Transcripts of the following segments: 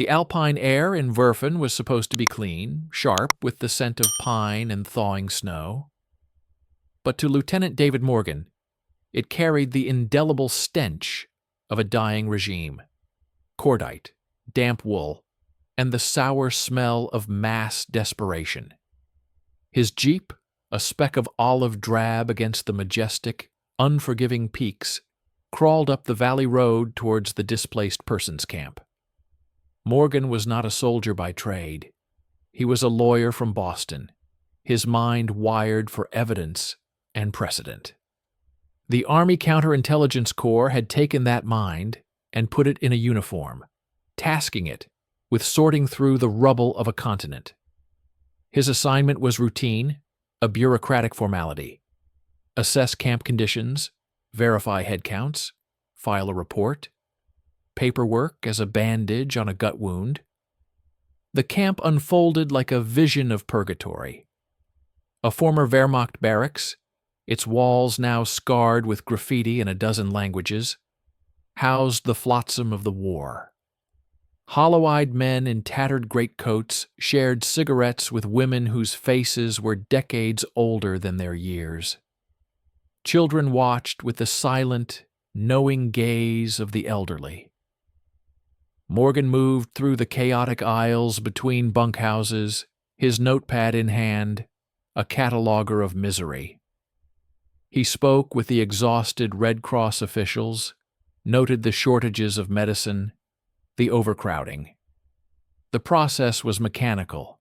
The alpine air in Werfen was supposed to be clean, sharp, with the scent of pine and thawing snow. But to Lieutenant David Morgan, it carried the indelible stench of a dying regime: cordite, damp wool, and the sour smell of mass desperation. His jeep, a speck of olive drab against the majestic, unforgiving peaks, crawled up the valley road towards the displaced persons camp. Morgan was not a soldier by trade. He was a lawyer from Boston, his mind wired for evidence and precedent. The Army Counterintelligence Corps had taken that mind and put it in a uniform, tasking it with sorting through the rubble of a continent. His assignment was routine, a bureaucratic formality: assess camp conditions, verify head counts, file a report, paperwork as a bandage on a gut wound. The camp unfolded like a vision of purgatory. A former Wehrmacht barracks, its walls now scarred with graffiti in a dozen languages, housed the flotsam of the war. Hollow-eyed men in tattered greatcoats shared cigarettes with women whose faces were decades older than their years. Children watched with the silent, knowing gaze of the elderly. Morgan moved through the chaotic aisles between bunkhouses, his notepad in hand, a cataloger of misery. He spoke with the exhausted Red Cross officials, noted the shortages of medicine, the overcrowding. The process was mechanical,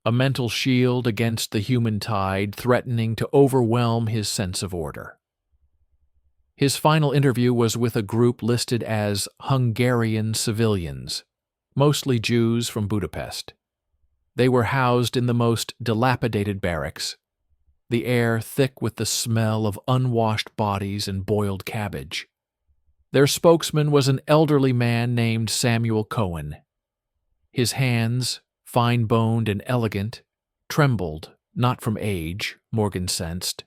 a mental shield against the human tide threatening to overwhelm his sense of order. His final interview was with a group listed as Hungarian civilians, mostly Jews from Budapest. They were housed in the most dilapidated barracks, the air thick with the smell of unwashed bodies and boiled cabbage. Their spokesman was an elderly man named Samuel Cohen. His hands, fine-boned and elegant, trembled, not from age, Morgan sensed,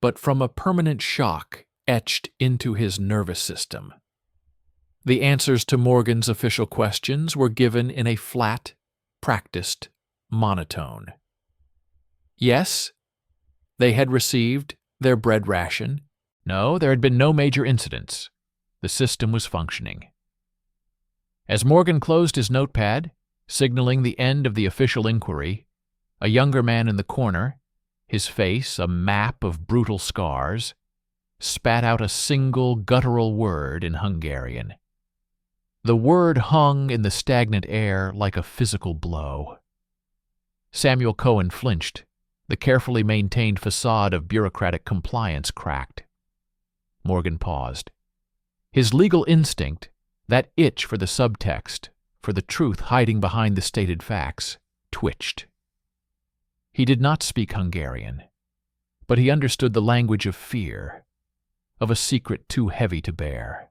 but from a permanent shock etched into his nervous system. The answers to Morgan's official questions were given in a flat, practiced monotone. Yes, they had received their bread ration. No, there had been no major incidents. The system was functioning. As Morgan closed his notepad, signaling the end of the official inquiry, a younger man in the corner, his face a map of brutal scars, spat out a single guttural word in Hungarian. The word hung in the stagnant air like a physical blow. Samuel Cohen flinched. The carefully maintained facade of bureaucratic compliance cracked. Morgan paused. His legal instinct, that itch for the subtext, for the truth hiding behind the stated facts, twitched. He did not speak Hungarian, but he understood the language of fear, of a secret too heavy to bear.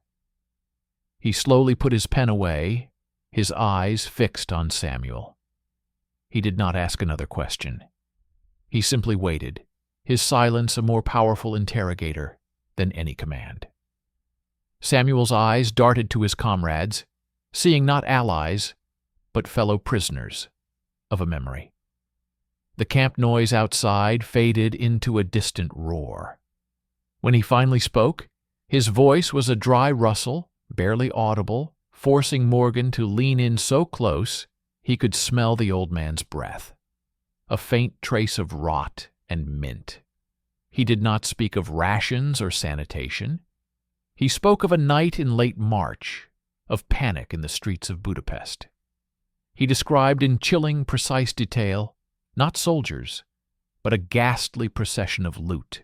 He slowly put his pen away, his eyes fixed on Samuel. He did not ask another question. He simply waited, his silence a more powerful interrogator than any command. Samuel's eyes darted to his comrades, seeing not allies, but fellow prisoners of a memory. The camp noise outside faded into a distant roar. When he finally spoke, his voice was a dry rustle, barely audible, forcing Morgan to lean in so close he could smell the old man's breath. A faint trace of rot and mint. He did not speak of rations or sanitation. He spoke of a night in late March, of panic in the streets of Budapest. He described in chilling, precise detail, not soldiers, but a ghastly procession of loot.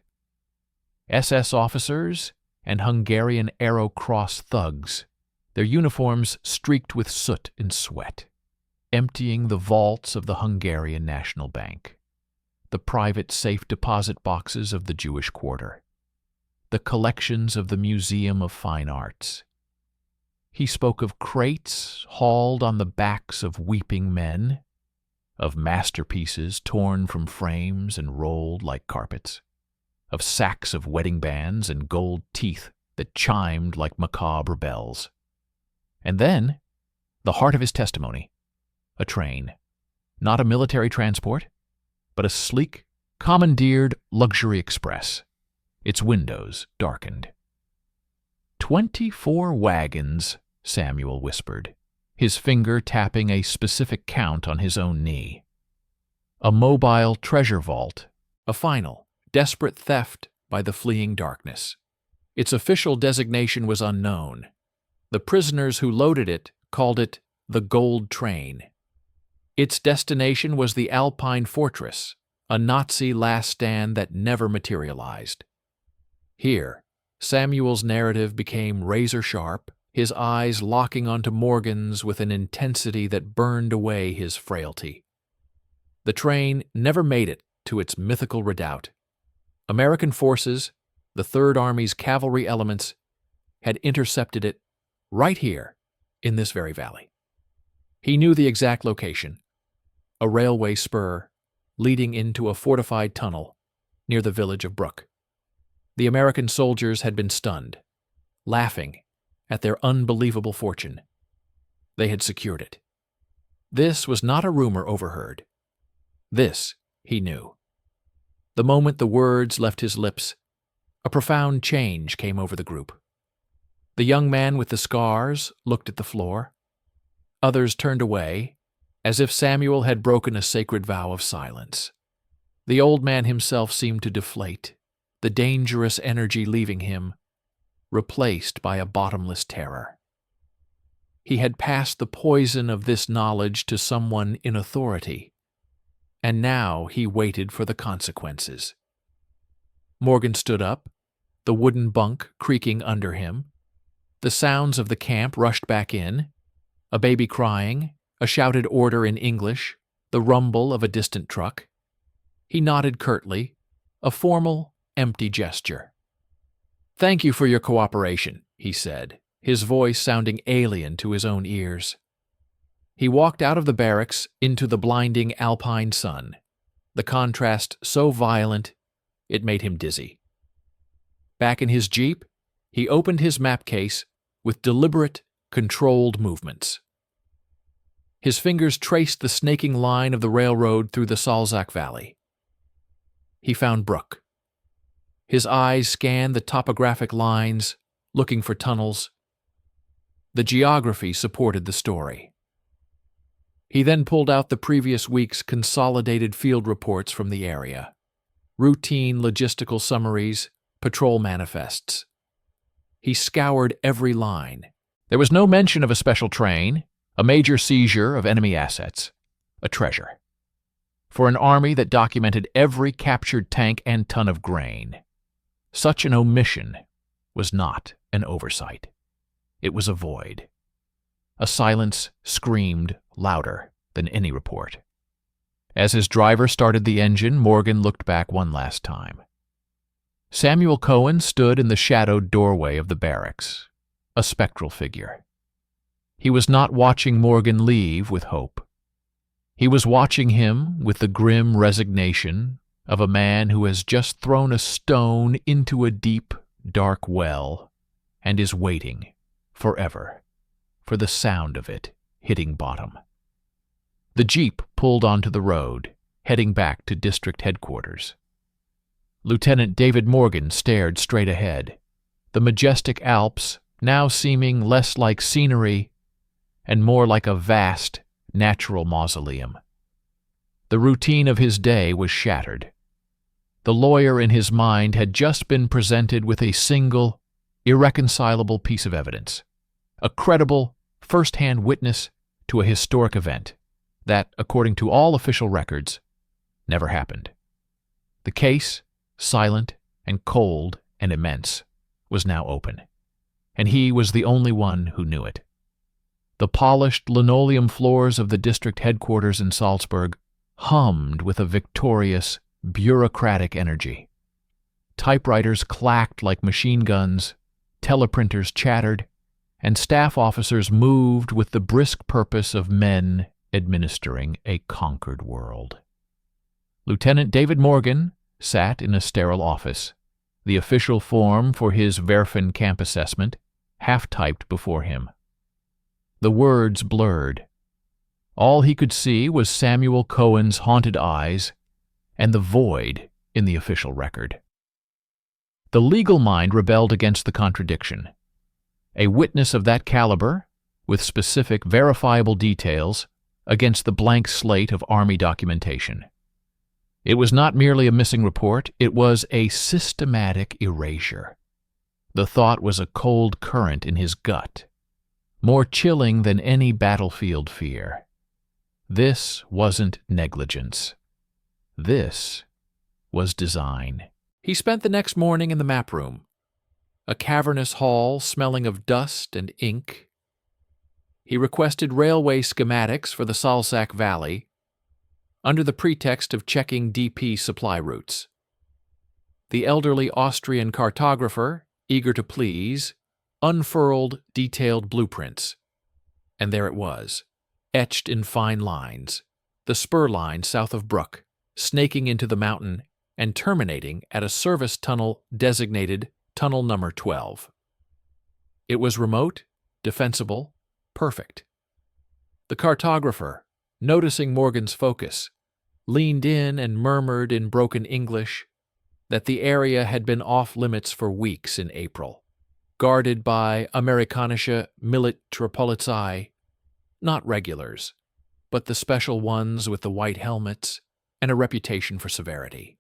SS officers and Hungarian Arrow Cross thugs, their uniforms streaked with soot and sweat, emptying the vaults of the Hungarian National Bank, the private safe deposit boxes of the Jewish Quarter, the collections of the Museum of Fine Arts. He spoke of crates hauled on the backs of weeping men, of masterpieces torn from frames and rolled like carpets, of sacks of wedding bands and gold teeth that chimed like macabre bells. And then, The heart of his testimony: a train. Not a military transport, but a sleek, commandeered luxury express, its windows darkened. 24 wagons, Samuel whispered, his finger tapping a specific count on his own knee. A mobile treasure vault, a final, desperate theft by the fleeing darkness. Its official designation was unknown. The prisoners who loaded it called it the Gold Train. Its destination was the Alpine Fortress, a Nazi last stand that never materialized. Here, Samuel's narrative became razor-sharp, his eyes locking onto Morgan's with an intensity that burned away his frailty. The train never made it to its mythical redoubt. American forces, the Third Army's cavalry elements, had intercepted it right here in this very valley. He knew the exact location: a railway spur leading into a fortified tunnel near the village of Brook. The American soldiers had been stunned, laughing at their unbelievable fortune. They had secured it. This was not a rumor overheard. This, he knew. The moment the words left his lips, a profound change came over the group. The young man with the scars looked at the floor. Others turned away, as if Samuel had broken a sacred vow of silence. The old man himself seemed to deflate, the dangerous energy leaving him, replaced by a bottomless terror. He had passed the poison of this knowledge to someone in authority, and now he waited for the consequences. Morgan stood up, the wooden bunk creaking under him. The sounds of the camp rushed back in: a baby crying, a shouted order in English, the rumble of a distant truck. He nodded curtly, a formal, empty gesture. "Thank you for your cooperation," he said, his voice sounding alien to his own ears. He walked out of the barracks into the blinding alpine sun, the contrast so violent it made him dizzy. Back in his jeep, he opened his map case with deliberate, controlled movements. His fingers traced the snaking line of the railroad through the Salzach Valley. He found Brook. His eyes scanned the topographic lines, looking for tunnels. The geography supported the story. He then pulled out the previous week's consolidated field reports from the area: routine logistical summaries, patrol manifests. He scoured every line. There was no mention of a special train, a major seizure of enemy assets, a treasure. For an army that documented every captured tank and ton of grain, such an omission was not an oversight. It was a void. A silence screamed louder than any report. As his driver started the engine, Morgan looked back one last time. Samuel Cohen stood in the shadowed doorway of the barracks, a spectral figure. He was not watching Morgan leave with hope. He was watching him with the grim resignation of a man who has just thrown a stone into a deep, dark well and is waiting forever for the sound of it hitting bottom. The jeep pulled onto the road, heading back to district headquarters. Lieutenant David Morgan stared straight ahead, the majestic Alps now seeming less like scenery and more like a vast, natural mausoleum. The routine of his day was shattered. The lawyer in his mind had just been presented with a single, irreconcilable piece of evidence, a credible, first-hand witness to a historic event that, according to all official records, never happened. The case, silent and cold and immense, was now open, and he was the only one who knew it. The polished linoleum floors of the district headquarters in Salzburg hummed with a victorious, bureaucratic energy. Typewriters clacked like machine guns, teleprinters chattered, and staff officers moved with the brisk purpose of men administering a conquered world. Lieutenant David Morgan sat in a sterile office, the official form for his Werfen camp assessment half-typed before him. The words blurred. All he could see was Samuel Cohen's haunted eyes and the void in the official record. The legal mind rebelled against the contradiction. A witness of that caliber, with specific, verifiable details, against the blank slate of Army documentation. It was not merely a missing report, it was a systematic erasure. The thought was a cold current in his gut, more chilling than any battlefield fear. This wasn't negligence. This was design. He spent the next morning in the map room, a cavernous hall smelling of dust and ink. He requested railway schematics for the Salzach Valley, under the pretext of checking DP supply routes. The elderly Austrian cartographer, eager to please, unfurled detailed blueprints. And there it was, etched in fine lines, the spur line south of Brook, snaking into the mountain and terminating at a service tunnel designated Tunnel Number 12. It was remote, defensible, perfect. The cartographer, noticing Morgan's focus, leaned in and murmured in broken English that the area had been off-limits for weeks in April, guarded by Amerikanische Militärpolizei, not regulars, but the special ones with the white helmets and a reputation for severity.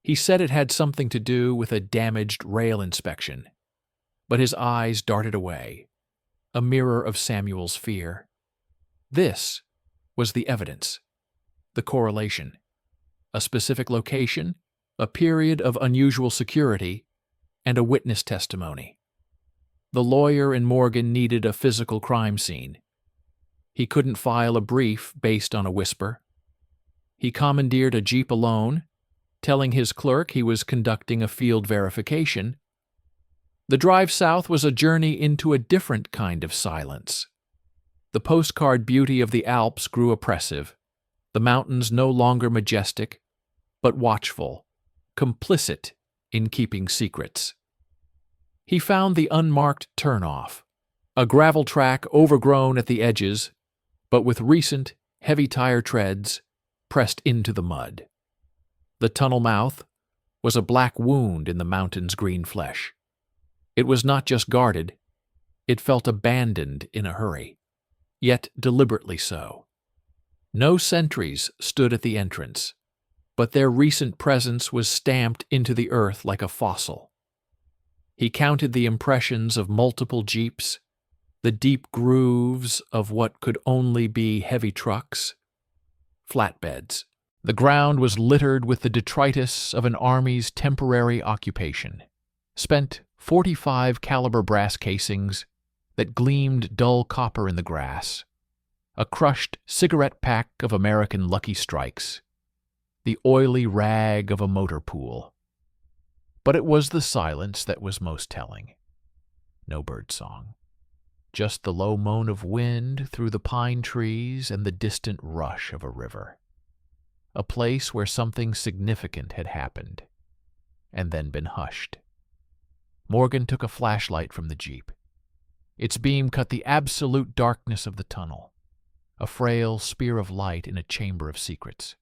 He said it had something to do with a damaged rail inspection, but his eyes darted away, a mirror of Samuel's fear. This was the evidence, the correlation, a specific location, a period of unusual security, and a witness testimony. The lawyer in Morgan needed a physical crime scene. He couldn't file a brief based on a whisper. He commandeered a jeep alone, telling his clerk he was conducting a field verification. The drive south was a journey into a different kind of silence. The postcard beauty of the Alps grew oppressive, the mountains no longer majestic, but watchful, complicit in keeping secrets. He found the unmarked turnoff, a gravel track overgrown at the edges, but with recent, heavy tire treads pressed into the mud. The tunnel mouth was a black wound in the mountain's green flesh. It was not just guarded, it felt abandoned in a hurry, yet deliberately so. No sentries stood at the entrance, but their recent presence was stamped into the earth like a fossil. He counted the impressions of multiple jeeps, the deep grooves of what could only be heavy trucks, flatbeds. The ground was littered with the detritus of an army's temporary occupation, spent .45 caliber brass casings that gleamed dull copper in the grass, a crushed cigarette pack of American Lucky Strikes, the oily rag of a motor pool. But it was the silence that was most telling. No birdsong, just the low moan of wind through the pine trees and the distant rush of a river. A place where something significant had happened, and then been hushed. Morgan took a flashlight from the jeep. Its beam cut the absolute darkness of the tunnel, a frail spear of light in a chamber of secrets.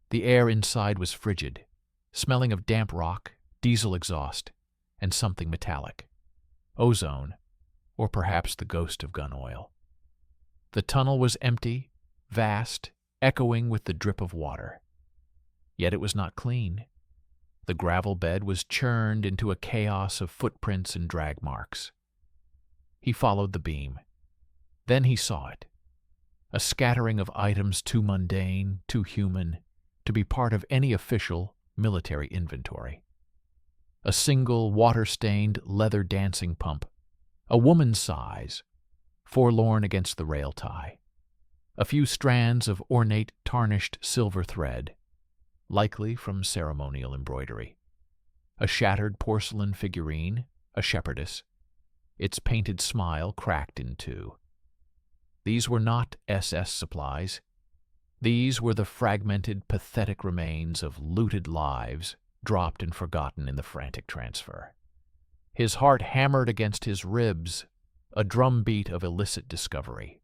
The air inside was frigid, smelling of damp rock, diesel exhaust, and something metallic. Ozone, or perhaps the ghost of gun oil. The tunnel was empty, vast, echoing with the drip of water. Yet it was not clean. The gravel bed was churned into a chaos of footprints and drag marks. He followed the beam. Then he saw it. A scattering of items too mundane, too human, to be part of any official military inventory. A single water-stained leather dancing pump, a woman's size, forlorn against the rail tie. A few strands of ornate tarnished silver thread, likely from ceremonial embroidery. A shattered porcelain figurine, a shepherdess, its painted smile cracked in two. These were not SS supplies. These were the fragmented, pathetic remains of looted lives dropped and forgotten in the frantic transfer. His heart hammered against his ribs, a drumbeat of illicit discovery.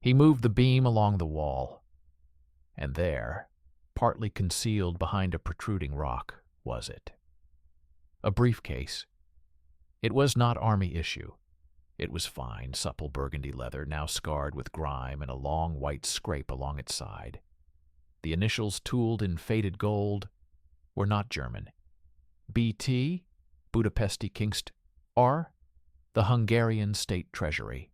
He moved the beam along the wall, and there, partly concealed behind a protruding rock, was it. A briefcase. It was not Army issue. It was fine, supple burgundy leather, now scarred with grime and a long white scrape along its side. The initials tooled in faded gold were not German. BT, Budapesti Kingst, R, the Hungarian State Treasury.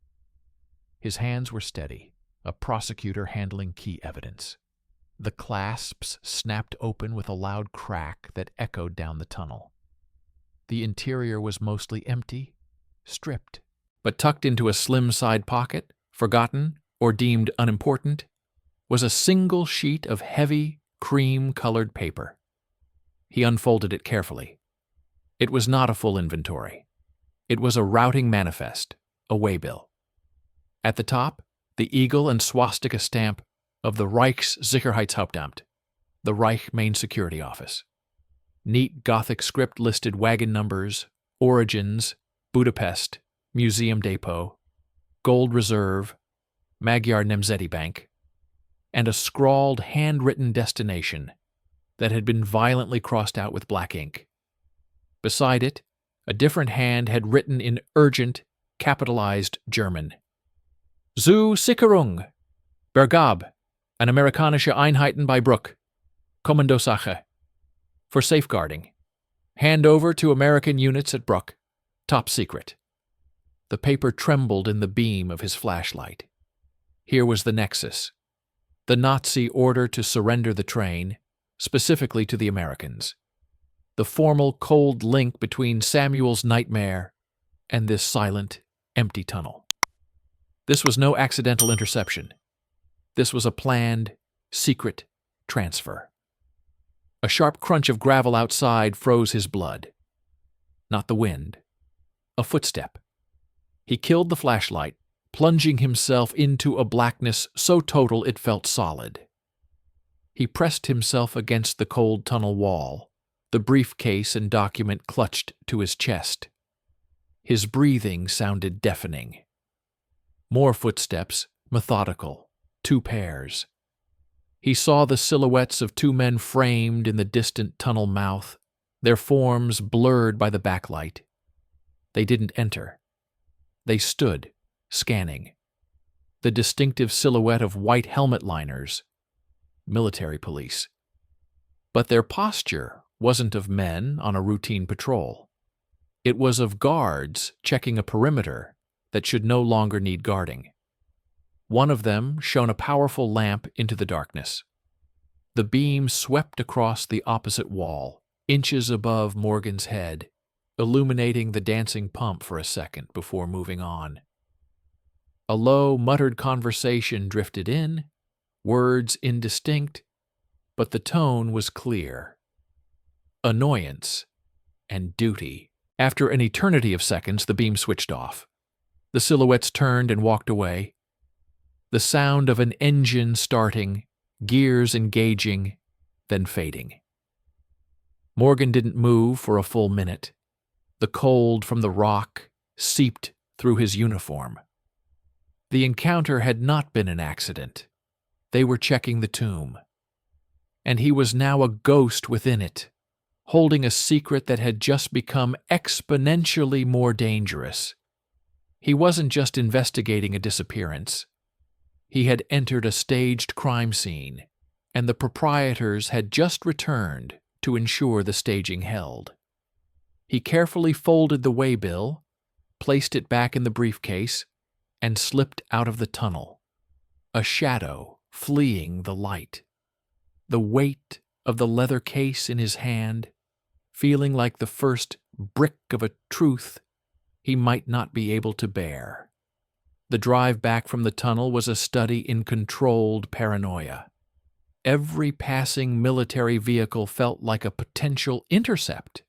His hands were steady, a prosecutor handling key evidence. The clasps snapped open with a loud crack that echoed down the tunnel. The interior was mostly empty, stripped, but tucked into a slim side pocket, forgotten or deemed unimportant, was a single sheet of heavy, cream-colored paper. He unfolded it carefully. It was not a full inventory. It was a routing manifest, a waybill. At the top, the eagle and swastika stamp of the Reichssicherheitshauptamt, the Reich Main Security Office. Neat Gothic script listed wagon numbers, origins, Budapest, Museum Depot, Gold Reserve, Magyar Nemzeti Bank, and a scrawled, handwritten destination that had been violently crossed out with black ink. Beside it, a different hand had written in urgent, capitalized German, Zu Sicherung, Bergab, an Amerikanische Einheiten bei Bruck, Kommandosache, for safeguarding. Hand over to American units at Bruck, top secret. The paper trembled in the beam of his flashlight. Here was the nexus. The Nazi order to surrender the train, specifically to the Americans. The formal cold link between Samuel's nightmare and this silent, empty tunnel. This was no accidental interception. This was a planned, secret transfer. A sharp crunch of gravel outside froze his blood. Not the wind. A footstep. He killed the flashlight, plunging himself into a blackness so total it felt solid. He pressed himself against the cold tunnel wall, the briefcase and document clutched to his chest. His breathing sounded deafening. More footsteps, methodical, 2 pairs. He saw the silhouettes of 2 men framed in the distant tunnel mouth, their forms blurred by the backlight. They didn't enter. They stood, scanning. The distinctive silhouette of white helmet liners, military police. But their posture wasn't of men on a routine patrol. It was of guards checking a perimeter that should no longer need guarding. One of them shone a powerful lamp into the darkness. The beam swept across the opposite wall, inches above Morgan's head, illuminating the dancing pump for a second before moving on. A low, muttered conversation drifted in, words indistinct, but the tone was clear. Annoyance and duty. After an eternity of seconds, the beam switched off. The silhouettes turned and walked away. The sound of an engine starting, gears engaging, then fading. Morgan didn't move for a full minute. The cold from the rock seeped through his uniform. The encounter had not been an accident. They were checking the tomb. And he was now a ghost within it, holding a secret that had just become exponentially more dangerous. He wasn't just investigating a disappearance. He had entered a staged crime scene, and the proprietors had just returned to ensure the staging held. He carefully folded the waybill, placed it back in the briefcase, and slipped out of the tunnel, a shadow fleeing the light. The weight of the leather case in his hand, feeling like the first brick of a truth he might not be able to bear. The drive back from the tunnel was a study in controlled paranoia. Every passing military vehicle felt like a potential intercept.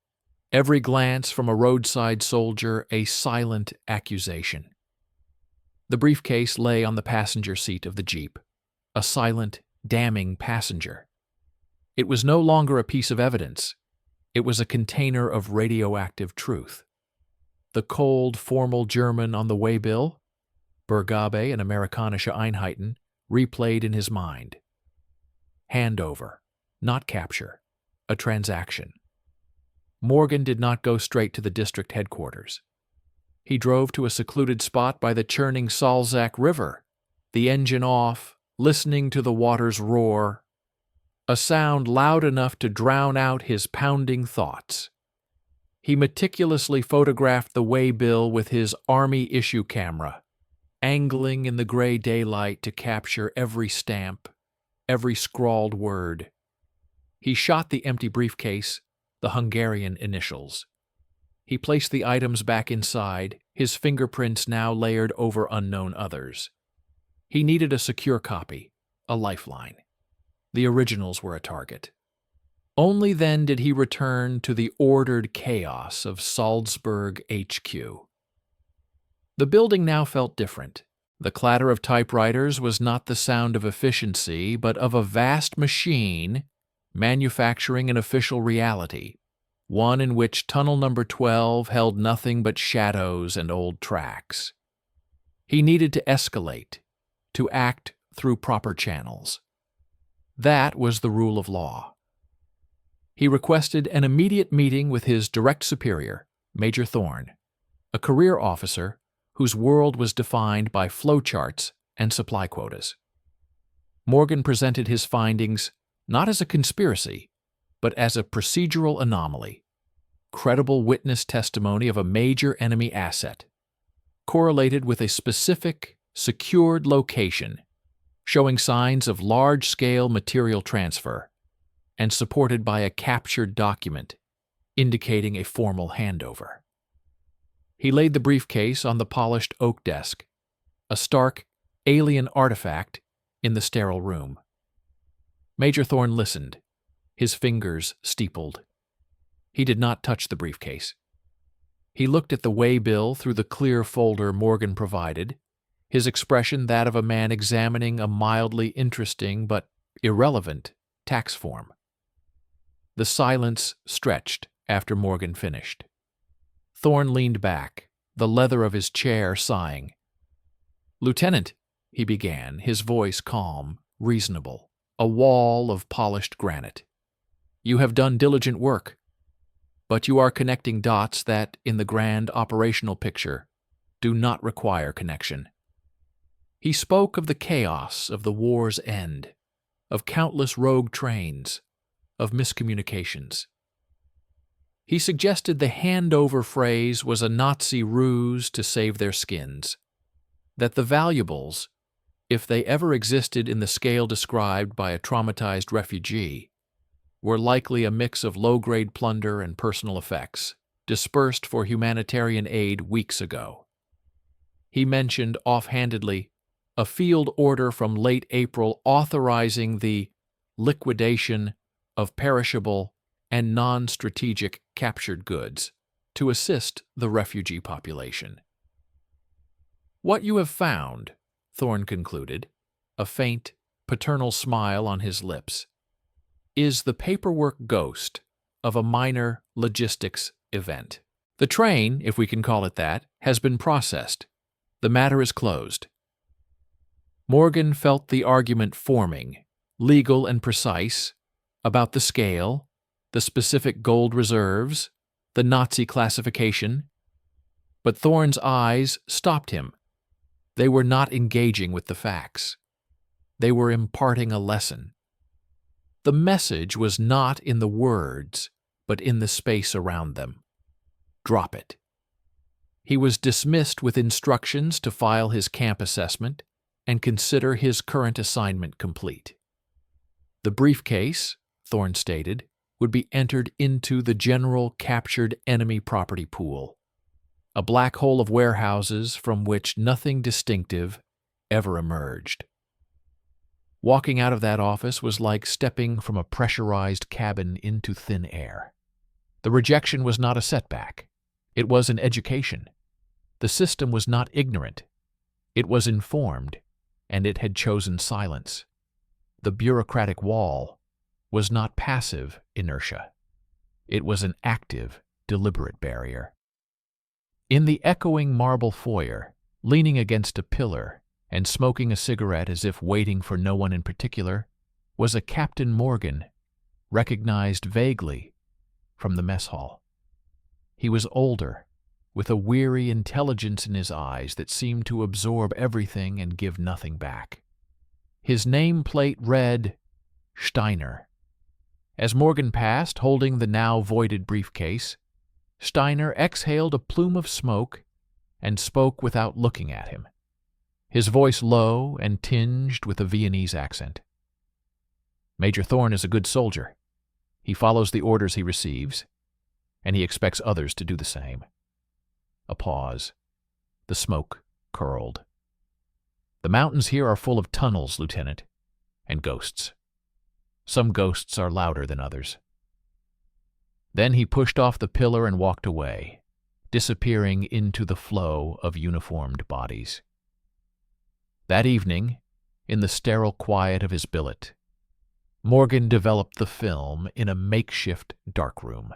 Every glance from a roadside soldier a silent accusation. The briefcase lay on the passenger seat of the Jeep, a silent, damning passenger. It was no longer a piece of evidence. It was a container of radioactive truth. The cold, formal German on the waybill, Bergabe and Amerikanische Einheiten, replayed in his mind. Handover, not capture, a transaction. Morgan did not go straight to the district headquarters. He drove to a secluded spot by the churning Salzach River, the engine off, listening to the water's roar, a sound loud enough to drown out his pounding thoughts. He meticulously photographed the waybill with his Army-issue camera, angling in the gray daylight to capture every stamp, every scrawled word. He shot the empty briefcase, the Hungarian initials. He placed the items back inside, his fingerprints now layered over unknown others. He needed a secure copy, a lifeline. The originals were a target. Only then did he return to the ordered chaos of Salzburg HQ. The building now felt different. The clatter of typewriters was not the sound of efficiency, but of a vast machine manufacturing an official reality, one in which tunnel number 12 held nothing but shadows and old tracks. He needed to escalate, to act through proper channels. That was the rule of law. He requested an immediate meeting with his direct superior, Major Thorn, a career officer whose world was defined by flowcharts and supply quotas. Morgan presented his findings not as a conspiracy, but as a procedural anomaly, credible witness testimony of a major enemy asset, correlated with a specific, secured location, showing signs of large-scale material transfer, and supported by a captured document indicating a formal handover. He laid the briefcase on the polished oak desk, a stark, alien artifact in the sterile room. Major Thorn listened, his fingers steepled. He did not touch the briefcase. He looked at the waybill through the clear folder Morgan provided, his expression that of a man examining a mildly interesting but irrelevant tax form. The silence stretched after Morgan finished. Thorn leaned back, the leather of his chair sighing. "Lieutenant," he began, his voice calm, reasonable, a wall of polished granite. "You have done diligent work, but you are connecting dots that, in the grand operational picture, do not require connection." He spoke of the chaos of the war's end, of countless rogue trains, of miscommunications. He suggested the handover phrase was a Nazi ruse to save their skins, that the valuables, if they ever existed in the scale described by a traumatized refugee, were likely a mix of low-grade plunder and personal effects, dispersed for humanitarian aid weeks ago. He mentioned offhandedly a field order from late April authorizing the liquidation of perishable and non-strategic captured goods to assist the refugee population. "What you have found," Thorn concluded, a faint, paternal smile on his lips, "is the paperwork ghost of a minor logistics event. The train, if we can call it that, has been processed. The matter is closed." Morgan felt the argument forming, legal and precise, about the scale, the specific gold reserves, the Nazi classification. But Thorn's eyes stopped him. They were not engaging with the facts. They were imparting a lesson. The message was not in the words, but in the space around them. Drop it. He was dismissed with instructions to file his camp assessment and consider his current assignment complete. The briefcase, Thorn stated, would be entered into the general captured enemy property pool, a black hole of warehouses from which nothing distinctive ever emerged. Walking out of that office was like stepping from a pressurized cabin into thin air. The rejection was not a setback. It was an education. The system was not ignorant. It was informed, and it had chosen silence. The bureaucratic wall was not passive inertia. It was an active, deliberate barrier. In the echoing marble foyer, leaning against a pillar and smoking a cigarette as if waiting for no one in particular, was a Captain Morgan, recognized vaguely from the mess hall. He was older, with a weary intelligence in his eyes that seemed to absorb everything and give nothing back. His nameplate read, Steiner. As Morgan passed, holding the now voided briefcase, Steiner exhaled a plume of smoke and spoke without looking at him, his voice low and tinged with a Viennese accent. Major Thorne is a good soldier. He follows the orders he receives, and he expects others to do the same. A pause. The smoke curled. The mountains here are full of tunnels, Lieutenant, and ghosts. Some ghosts are louder than others. Then he pushed off the pillar and walked away, disappearing into the flow of uniformed bodies. That evening, in the sterile quiet of his billet, Morgan developed the film in a makeshift darkroom.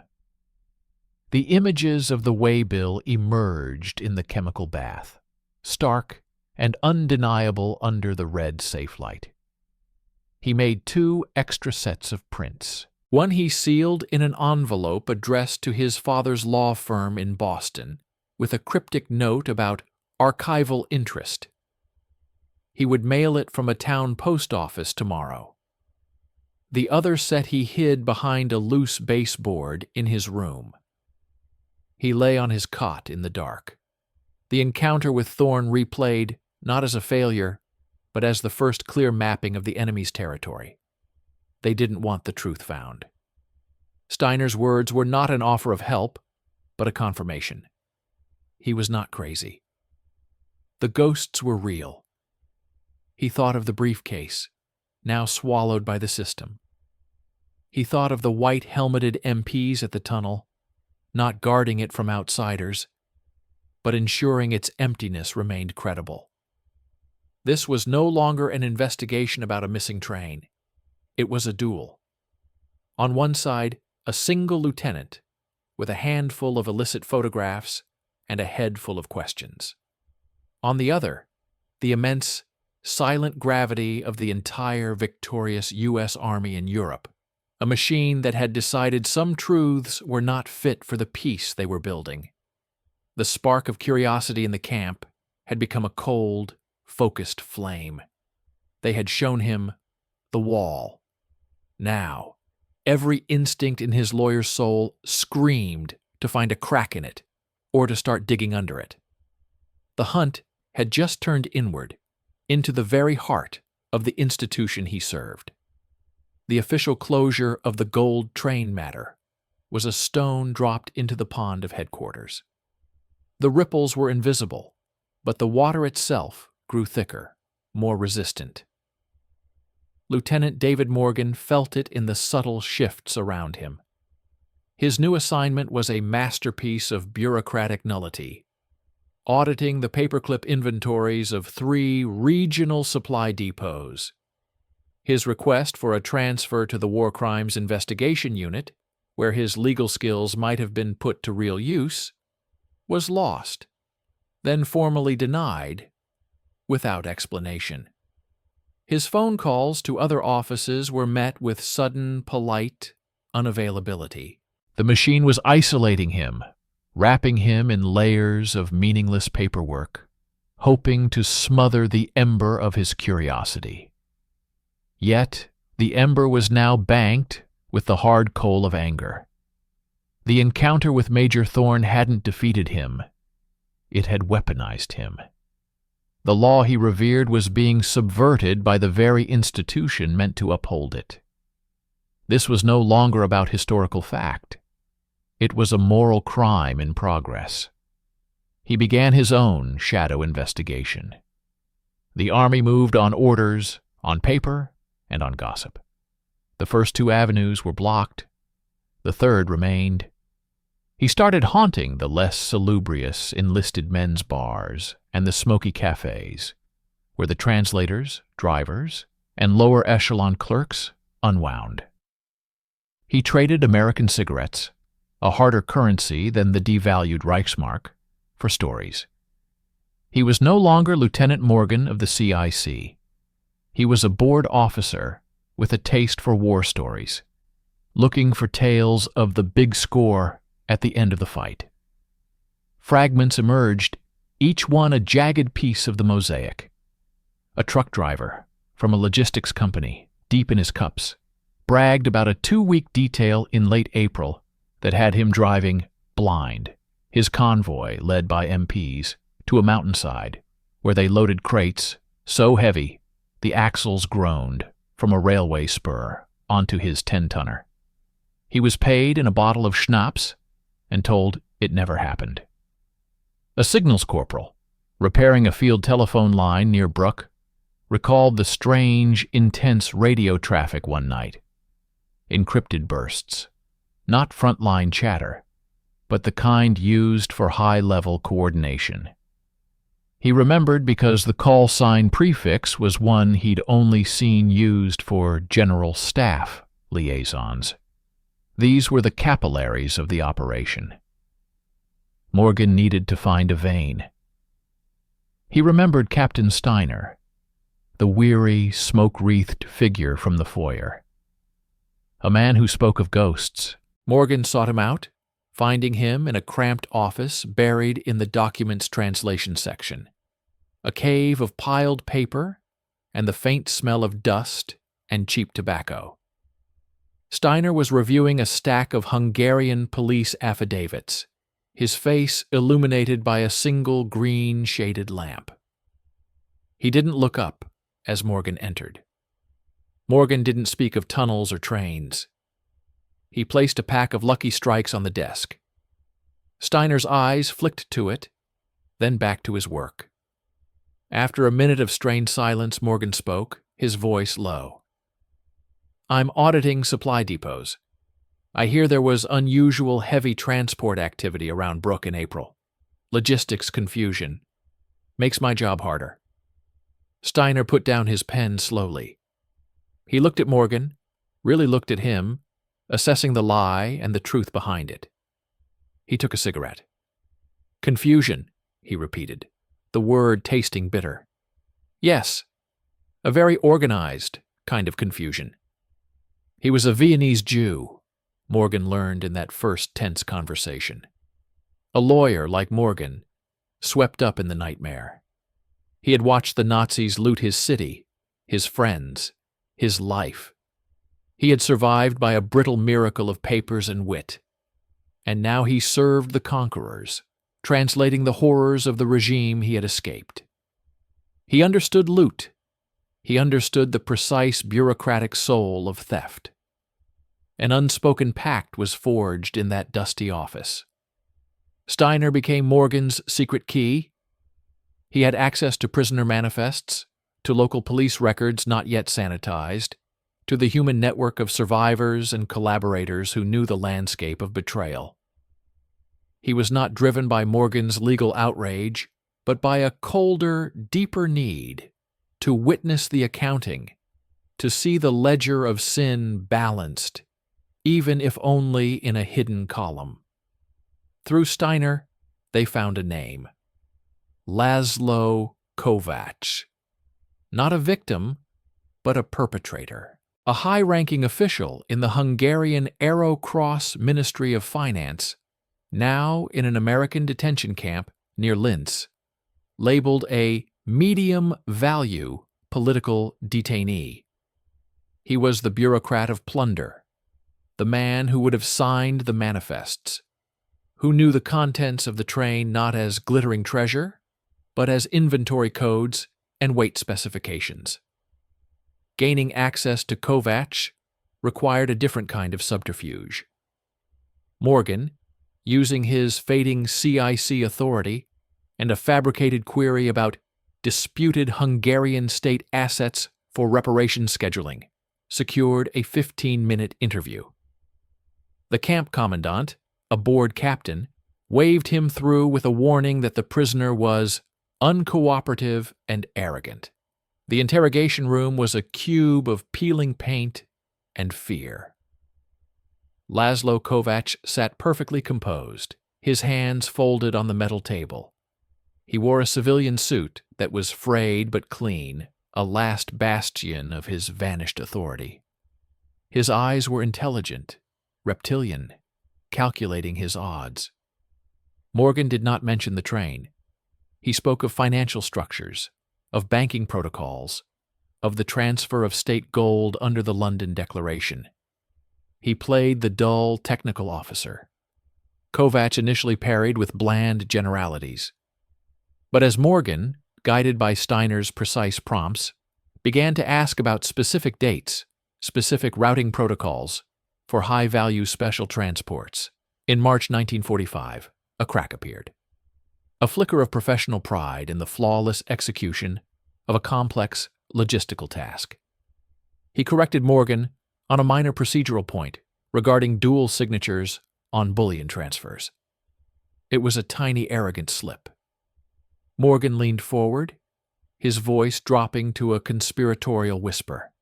The images of the waybill emerged in the chemical bath, stark and undeniable under the red safe light. He made 2 extra sets of prints. One he sealed in an envelope addressed to his father's law firm in Boston, with a cryptic note about archival interest. He would mail it from a town post office tomorrow. The other set he hid behind a loose baseboard in his room. He lay on his cot in the dark. The encounter with Thorne replayed, not as a failure, but as the first clear mapping of the enemy's territory. They didn't want the truth found. Steiner's words were not an offer of help, but a confirmation. He was not crazy. The ghosts were real. He thought of the briefcase, now swallowed by the system. He thought of the white-helmeted MPs at the tunnel, not guarding it from outsiders, but ensuring its emptiness remained credible. This was no longer an investigation about a missing train. It was a duel. On one side, a single lieutenant, with a handful of illicit photographs and a head full of questions. On the other, the immense, silent gravity of the entire victorious U.S. Army in Europe, a machine that had decided some truths were not fit for the peace they were building. The spark of curiosity in the camp had become a cold, focused flame. They had shown him the wall. Now, every instinct in his lawyer's soul screamed to find a crack in it, or to start digging under it. The hunt had just turned inward, into the very heart of the institution he served. The official closure of the gold train matter was a stone dropped into the pond of headquarters. The ripples were invisible, but the water itself grew thicker, more resistant. Lieutenant David Morgan felt it in the subtle shifts around him. His new assignment was a masterpiece of bureaucratic nullity, auditing the paperclip inventories of 3 regional supply depots. His request for a transfer to the War Crimes Investigation Unit, where his legal skills might have been put to real use, was lost, then formally denied, without explanation. His phone calls to other offices were met with sudden, polite unavailability. The machine was isolating him, wrapping him in layers of meaningless paperwork, hoping to smother the ember of his curiosity. Yet, the ember was now banked with the hard coal of anger. The encounter with Major Thorne hadn't defeated him. It had weaponized him. The law he revered was being subverted by the very institution meant to uphold it. This was no longer about historical fact. It was a moral crime in progress. He began his own shadow investigation. The Army moved on orders, on paper, and on gossip. The first 2 avenues were blocked. The third remained. He started haunting the less salubrious enlisted men's bars and the smoky cafes, where the translators, drivers, and lower echelon clerks unwound. He traded American cigarettes, a harder currency than the devalued Reichsmark, for stories. He was no longer Lieutenant Morgan of the CIC. He was a board officer with a taste for war stories, looking for tales of the big score at the end of the fight. Fragments emerged, each one a jagged piece of the mosaic. A truck driver from a logistics company, deep in his cups, bragged about a 2-week detail in late April that had him driving blind, his convoy, led by MPs, to a mountainside where they loaded crates so heavy the axles groaned from a railway spur onto his 10-tonner. He was paid in a bottle of schnapps and told it never happened. A signals corporal, repairing a field telephone line near Brook, recalled the strange, intense radio traffic one night. Encrypted bursts, not frontline chatter, but the kind used for high-level coordination. He remembered because the call sign prefix was one he'd only seen used for general staff liaisons. These were the capillaries of the operation. Morgan needed to find a vein. He remembered Captain Steiner, the weary, smoke-wreathed figure from the foyer. A man who spoke of ghosts. Morgan sought him out, finding him in a cramped office buried in the documents translation section. A cave of piled paper and the faint smell of dust and cheap tobacco. Steiner was reviewing a stack of Hungarian police affidavits, his face illuminated by a single green-shaded lamp. He didn't look up as Morgan entered. Morgan didn't speak of tunnels or trains. He placed a pack of Lucky Strikes on the desk. Steiner's eyes flicked to it, then back to his work. After a minute of strained silence, Morgan spoke, his voice low. "I'm auditing supply depots. I hear there was unusual heavy transport activity around Brook in April. Logistics confusion. Makes my job harder." Steiner put down his pen slowly. He looked at Morgan, really looked at him, assessing the lie and the truth behind it. He took a cigarette. "Confusion," he repeated, the word tasting bitter. "Yes, a very organized kind of confusion." He was a Viennese Jew, Morgan learned in that first tense conversation. A lawyer like Morgan, swept up in the nightmare. He had watched the Nazis loot his city, his friends, his life. He had survived by a brittle miracle of papers and wit. And now he served the conquerors, translating the horrors of the regime he had escaped. He understood loot. He understood the precise bureaucratic soul of theft. An unspoken pact was forged in that dusty office. Steiner became Morgan's secret key. He had access to prisoner manifests, to local police records not yet sanitized, to the human network of survivors and collaborators who knew the landscape of betrayal. He was not driven by Morgan's legal outrage, but by a colder, deeper need to witness the accounting, to see the ledger of sin balanced, even if only in a hidden column. Through Steiner, they found a name. Laszlo Kovacs. Not a victim, but a perpetrator. A high-ranking official in the Hungarian Arrow Cross Ministry of Finance, now in an American detention camp near Linz, labeled a medium-value political detainee. He was the bureaucrat of plunder, the man who would have signed the manifests, who knew the contents of the train not as glittering treasure, but as inventory codes and weight specifications. Gaining access to Kovacs required a different kind of subterfuge. Morgan, using his fading CIC authority and a fabricated query about disputed Hungarian state assets for reparation scheduling, secured a 15-minute interview. The camp commandant, a board captain, waved him through with a warning that the prisoner was uncooperative and arrogant. The interrogation room was a cube of peeling paint and fear. Laszlo Kovacs sat perfectly composed, his hands folded on the metal table, He wore a civilian suit that was frayed but clean, a last bastion of his vanished authority. His eyes were intelligent, reptilian, calculating his odds. Morgan did not mention the train. He spoke of financial structures, of banking protocols, of the transfer of state gold under the London Declaration. He played the dull technical officer. Kovacs initially parried with bland generalities. But as Morgan, guided by Steiner's precise prompts, began to ask about specific dates, specific routing protocols for high-value special transports, in March 1945, a crack appeared. A flicker of professional pride in the flawless execution of a complex logistical task. He corrected Morgan on a minor procedural point regarding dual signatures on bullion transfers. It was a tiny, arrogant slip. Morgan leaned forward, his voice dropping to a conspiratorial whisper.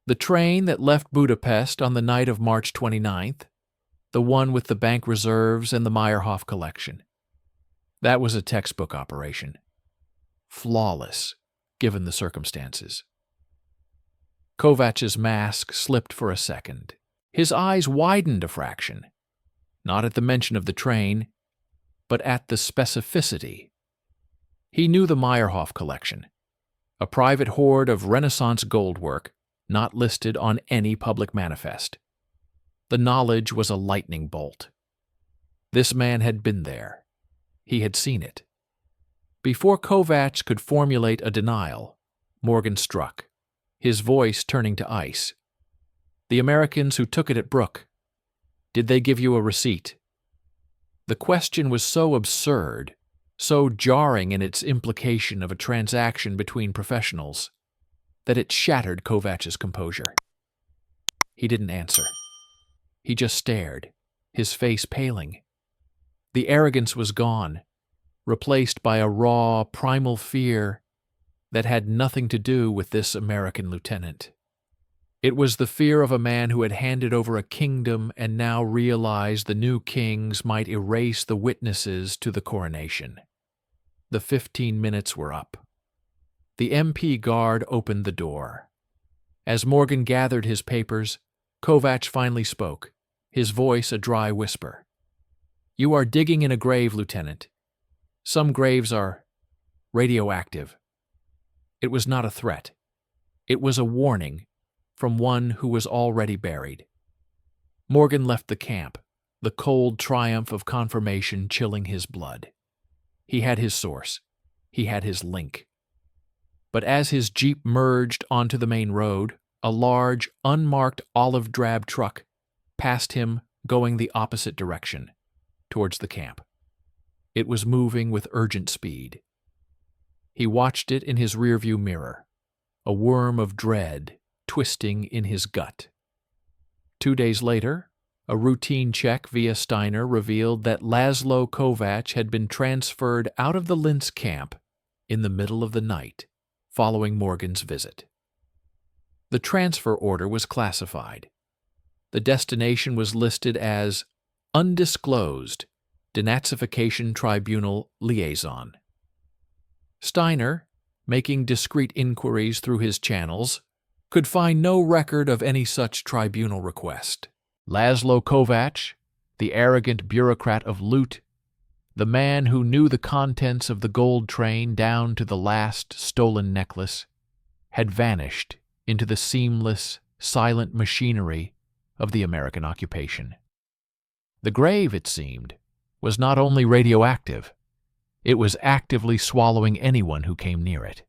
The train that left Budapest on the night of March 29th, the one with the bank reserves and the Meyerhoff collection. That was a textbook operation. Flawless, given the circumstances. Kovacs's mask slipped for a second. His eyes widened a fraction, not at the mention of the train, but at the specificity. He knew the Meyerhoff collection, a private hoard of Renaissance goldwork not listed on any public manifest. The knowledge was a lightning bolt. This man had been there. He had seen it. Before Kovacs could formulate a denial, Morgan struck, his voice turning to ice. The Americans who took it at Brook, did they give you a receipt? The question was so absurd, so jarring in its implication of a transaction between professionals, that it shattered Kovacs's composure. He didn't answer. He just stared, his face paling. The arrogance was gone, replaced by a raw, primal fear that had nothing to do with this American lieutenant. It was the fear of a man who had handed over a kingdom and now realized the new kings might erase the witnesses to the coronation. The 15 minutes were up. The MP guard opened the door. As Morgan gathered his papers, Kovacs finally spoke, his voice a dry whisper. You are digging in a grave, Lieutenant. Some graves are radioactive. It was not a threat. It was a warning from one who was already buried. Morgan left the camp, the cold triumph of confirmation chilling his blood. He had his source. He had his link. But as his jeep merged onto the main road, a large, unmarked olive-drab truck passed him going the opposite direction, towards the camp. It was moving with urgent speed. He watched it in his rearview mirror, a worm of dread twisting in his gut. 2 days later, a routine check via Steiner revealed that Laszlo Kovacs had been transferred out of the Linz camp in the middle of the night following Morgan's visit. The transfer order was classified. The destination was listed as Undisclosed Denazification Tribunal Liaison. Steiner, making discreet inquiries through his channels, could find no record of any such tribunal request. Laszlo Kovacs, the arrogant bureaucrat of loot, the man who knew the contents of the gold train down to the last stolen necklace, had vanished into the seamless, silent machinery of the American occupation. The grave, it seemed, was not only radioactive, it was actively swallowing anyone who came near it.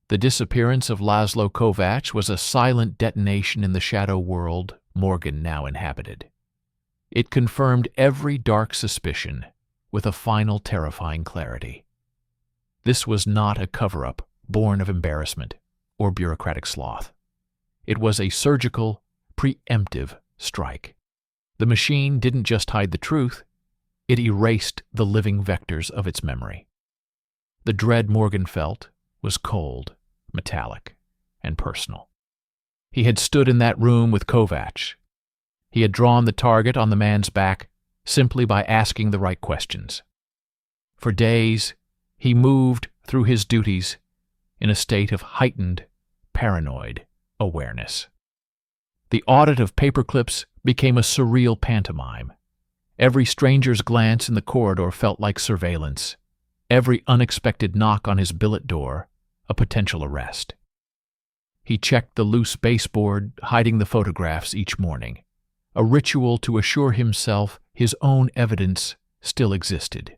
The disappearance of Laszlo Kovacs was a silent detonation in the shadow world Morgan now inhabited. It confirmed every dark suspicion with a final terrifying clarity. This was not a cover-up born of embarrassment or bureaucratic sloth. It was a surgical, preemptive strike. The machine didn't just hide the truth, it erased the living vectors of its memory. The dread Morgan felt was cold, metallic, and personal. He had stood in that room with Kovacs. He had drawn the target on the man's back simply by asking the right questions. For days, he moved through his duties in a state of heightened, paranoid awareness. The audit of paperclips became a surreal pantomime. Every stranger's glance in the corridor felt like surveillance. Every unexpected knock on his billet door, a potential arrest. He checked the loose baseboard, hiding the photographs each morning, a ritual to assure himself his own evidence still existed.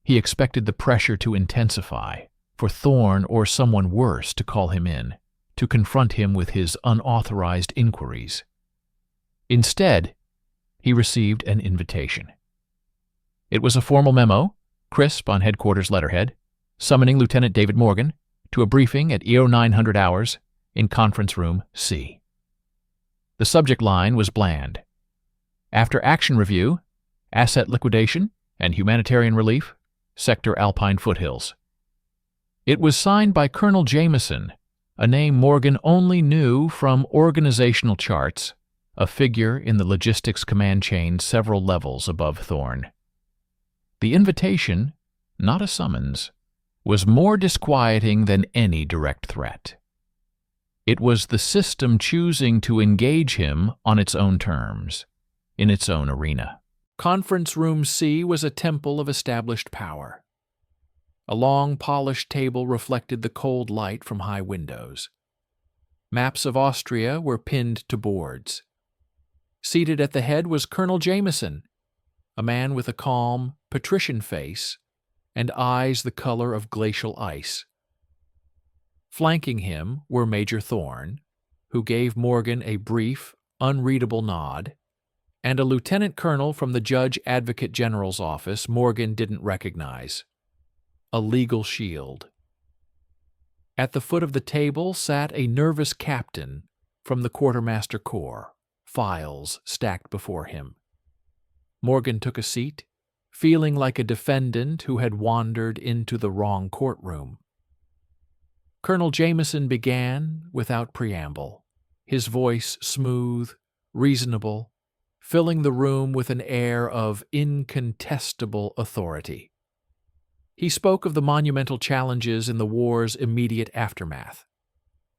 He expected the pressure to intensify, for Thorne or someone worse to call him in, to confront him with his unauthorized inquiries. Instead, he received an invitation. It was a formal memo, crisp on headquarters letterhead, summoning Lieutenant David Morgan to a briefing at 0900 hours in Conference Room C. The subject line was bland. After action review, asset liquidation and humanitarian relief, Sector Alpine Foothills. It was signed by Colonel Jameson, a name Morgan only knew from organizational charts, a figure in the logistics command chain several levels above Thorne. The invitation, not a summons, was more disquieting than any direct threat. It was the system choosing to engage him on its own terms, in its own arena. Conference Room C was a temple of established power. A long, polished table reflected the cold light from high windows. Maps of Austria were pinned to boards. Seated at the head was Colonel Jameson, a man with a calm, patrician face and eyes the color of glacial ice. Flanking him were Major Thorne, who gave Morgan a brief, unreadable nod, and a lieutenant colonel from the Judge Advocate General's office Morgan didn't recognize. A legal shield. At the foot of the table sat a nervous captain from the Quartermaster Corps, files stacked before him. Morgan took a seat, feeling like a defendant who had wandered into the wrong courtroom. Colonel Jameson began without preamble, his voice smooth, reasonable, filling the room with an air of incontestable authority. He spoke of the monumental challenges in the war's immediate aftermath: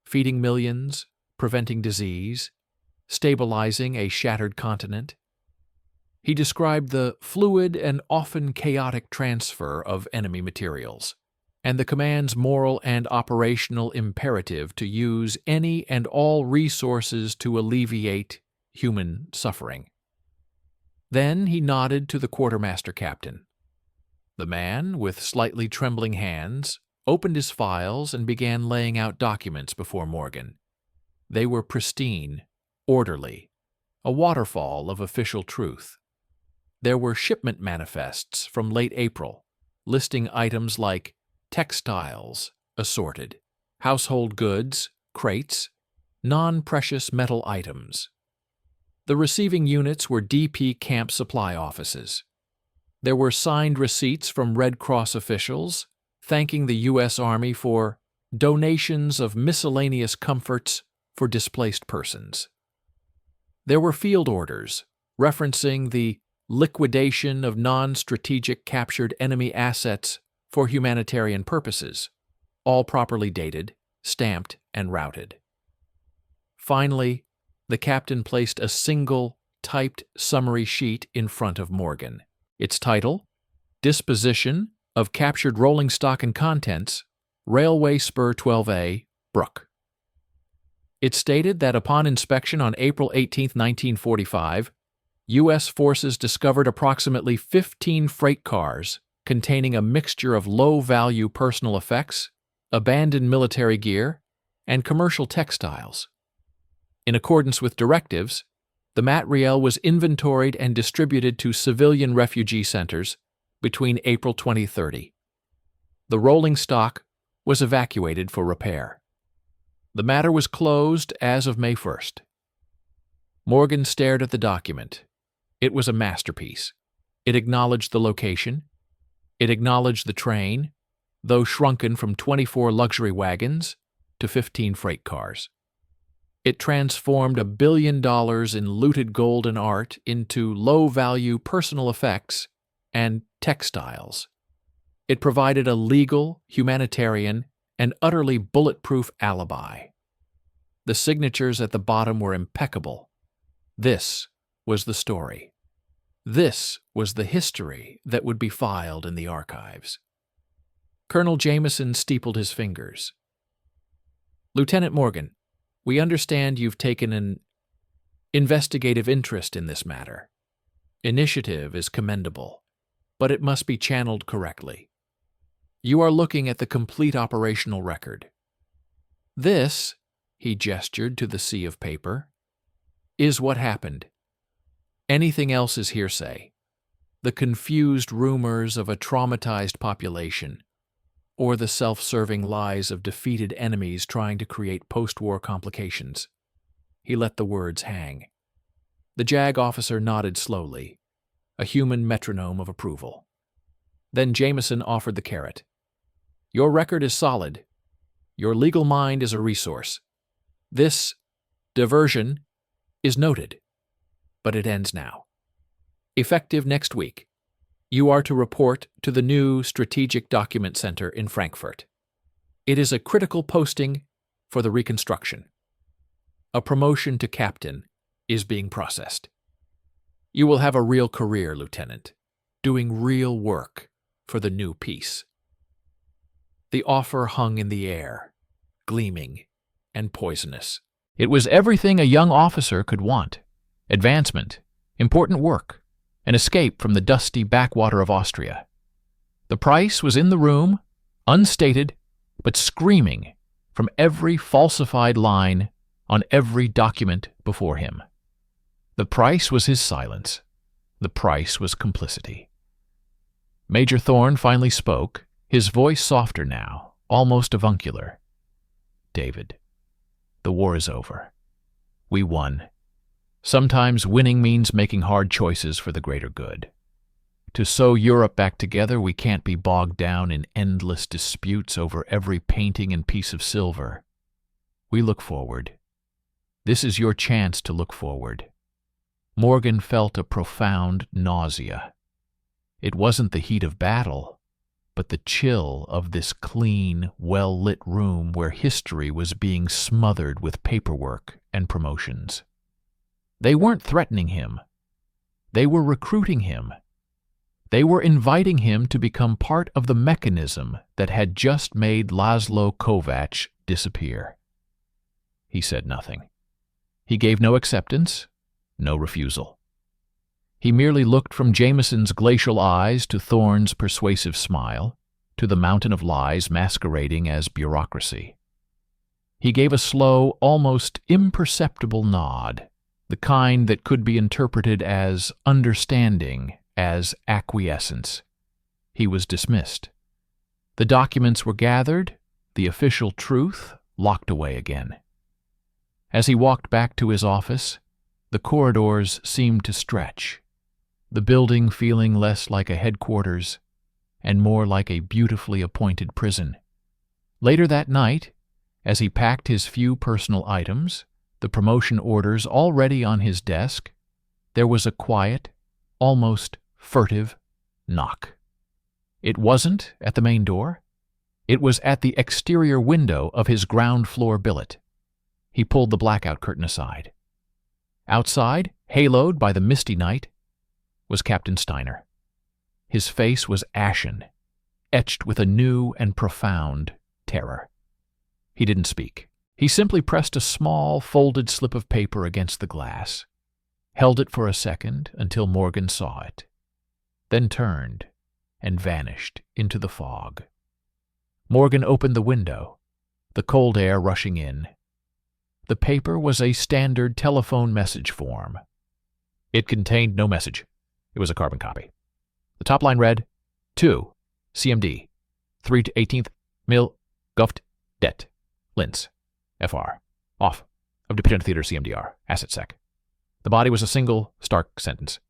feeding millions, preventing disease, stabilizing a shattered continent. He described the fluid and often chaotic transfer of enemy materials, and the command's moral and operational imperative to use any and all resources to alleviate human suffering. Then he nodded to the quartermaster captain. The man, with slightly trembling hands, opened his files and began laying out documents before Morgan. They were pristine, orderly, a waterfall of official truth. There were shipment manifests from late April, listing items like textiles, assorted, household goods, crates, non-precious metal items. The receiving units were DP camp supply offices. There were signed receipts from Red Cross officials thanking the U.S. Army for donations of miscellaneous comforts for displaced persons. There were field orders referencing the liquidation of non-strategic captured enemy assets for humanitarian purposes, all properly dated, stamped, and routed. Finally, the captain placed a single, typed summary sheet in front of Morgan. Its title, Disposition of Captured Rolling Stock and Contents, Railway Spur 12A, Brook. It stated that upon inspection on April 18, 1945, U.S. forces discovered approximately 15 freight cars containing a mixture of low-value personal effects, abandoned military gear, and commercial textiles. In accordance with directives, the materiel was inventoried and distributed to civilian refugee centers between April 2030. The rolling stock was evacuated for repair. The matter was closed as of May 1st. Morgan stared at the document. It was a masterpiece. It acknowledged the location. It acknowledged the train, though shrunken from 24 luxury wagons to 15 freight cars. It transformed $1 billion in looted gold and art into low-value personal effects and textiles. It provided a legal, humanitarian, and utterly bulletproof alibi. The signatures at the bottom were impeccable. This was the story. This was the history that would be filed in the archives. Colonel Jameson steepled his fingers. Lieutenant Morgan, we understand you've taken an investigative interest in this matter. Initiative is commendable, but it must be channeled correctly. You are looking at the complete operational record. This, he gestured to the sea of paper, is what happened. Anything else is hearsay. The confused rumors of a traumatized population, or the self-serving lies of defeated enemies trying to create post-war complications. He let the words hang. The JAG officer nodded slowly, a human metronome of approval. Then Jameson offered the carrot. Your record is solid. Your legal mind is a resource. This diversion is noted, but it ends now. Effective next week, you are to report to the new Strategic Document Center in Frankfurt. It is a critical posting for the reconstruction. A promotion to captain is being processed. You will have a real career, Lieutenant, doing real work for the new peace. The offer hung in the air, gleaming and poisonous. It was everything a young officer could want: advancement, important work, an escape from the dusty backwater of Austria. The price was in the room, unstated, but screaming from every falsified line on every document before him. The price was his silence. The price was complicity. Major Thorne finally spoke, his voice softer now, almost avuncular. David, the war is over. We won. Sometimes winning means making hard choices for the greater good. To sew Europe back together, we can't be bogged down in endless disputes over every painting and piece of silver. We look forward. This is your chance to look forward. Morgan felt a profound nausea. It wasn't the heat of battle, but the chill of this clean, well-lit room where history was being smothered with paperwork and promotions. They weren't threatening him. They were recruiting him. They were inviting him to become part of the mechanism that had just made Laszlo Kovacs disappear. He said nothing. He gave no acceptance, no refusal. He merely looked from Jameson's glacial eyes to Thorne's persuasive smile, to the mountain of lies masquerading as bureaucracy. He gave a slow, almost imperceptible nod, the kind that could be interpreted as understanding, as acquiescence. He was dismissed. The documents were gathered, the official truth locked away again. As he walked back to his office, the corridors seemed to stretch, the building feeling less like a headquarters and more like a beautifully appointed prison. Later that night, as he packed his few personal items, the promotion orders already on his desk, there was a quiet, almost furtive knock. It wasn't at the main door. It was at the exterior window of his ground-floor billet. He pulled the blackout curtain aside. Outside, haloed by the misty night, was Captain Steiner. His face was ashen, etched with a new and profound terror. He didn't speak. He simply pressed a small, folded slip of paper against the glass, held it for a second until Morgan saw it, then turned and vanished into the fog. Morgan opened the window, the cold air rushing in. The paper was a standard telephone message form. It contained no message. It was a carbon copy. The top line read, To CMD, 3 to 18th Mil Guft Det, Linz, FR, off of Dependent Theater CMDR, Asset Sec. The body was a single, stark sentence.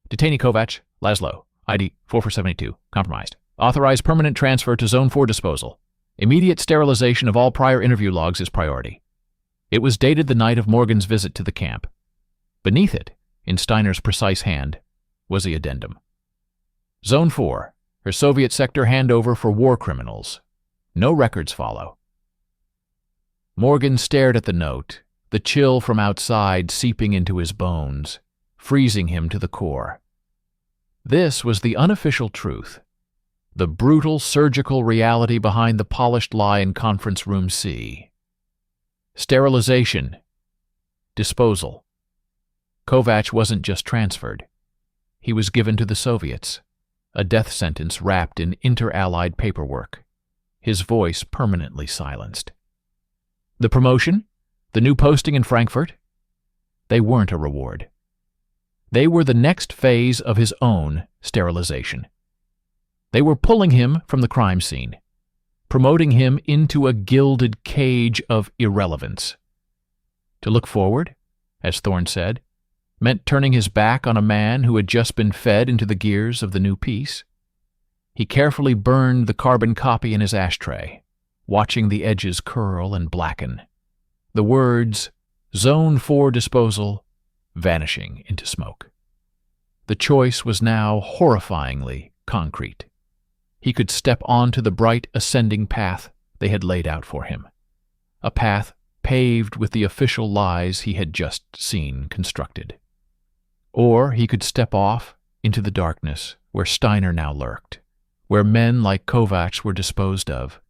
Detainee Kovacs, Laszlo, ID 4472, compromised. Authorized permanent transfer to Zone 4 disposal. Immediate sterilization of all prior interview logs is priority. It was dated the night of Morgan's visit to the camp. Beneath it, in Steiner's precise hand, was the addendum. Zone 4, Her Soviet sector handover for war criminals. No records follow. Morgan stared at the note, the chill from outside seeping into his bones, freezing him to the core. This was the unofficial truth, the brutal surgical reality behind the polished lie in Conference Room C. Sterilization. Disposal. Kovacs wasn't just transferred. He was given to the Soviets, a death sentence wrapped in inter-allied paperwork, his voice permanently silenced. The promotion? The new posting in Frankfurt? They weren't a reward. They were the next phase of his own sterilization. They were pulling him from the crime scene, promoting him into a gilded cage of irrelevance. To look forward, as Thorne said, meant turning his back on a man who had just been fed into the gears of the new peace. He carefully burned the carbon copy in his ashtray, watching the edges curl and blacken, the words, Zone 4 disposal, vanishing into smoke. The choice was now horrifyingly concrete. He could step onto the bright ascending path they had laid out for him, a path paved with the official lies he had just seen constructed. Or he could step off into the darkness where Steiner now lurked, where men like Kovacs were disposed of,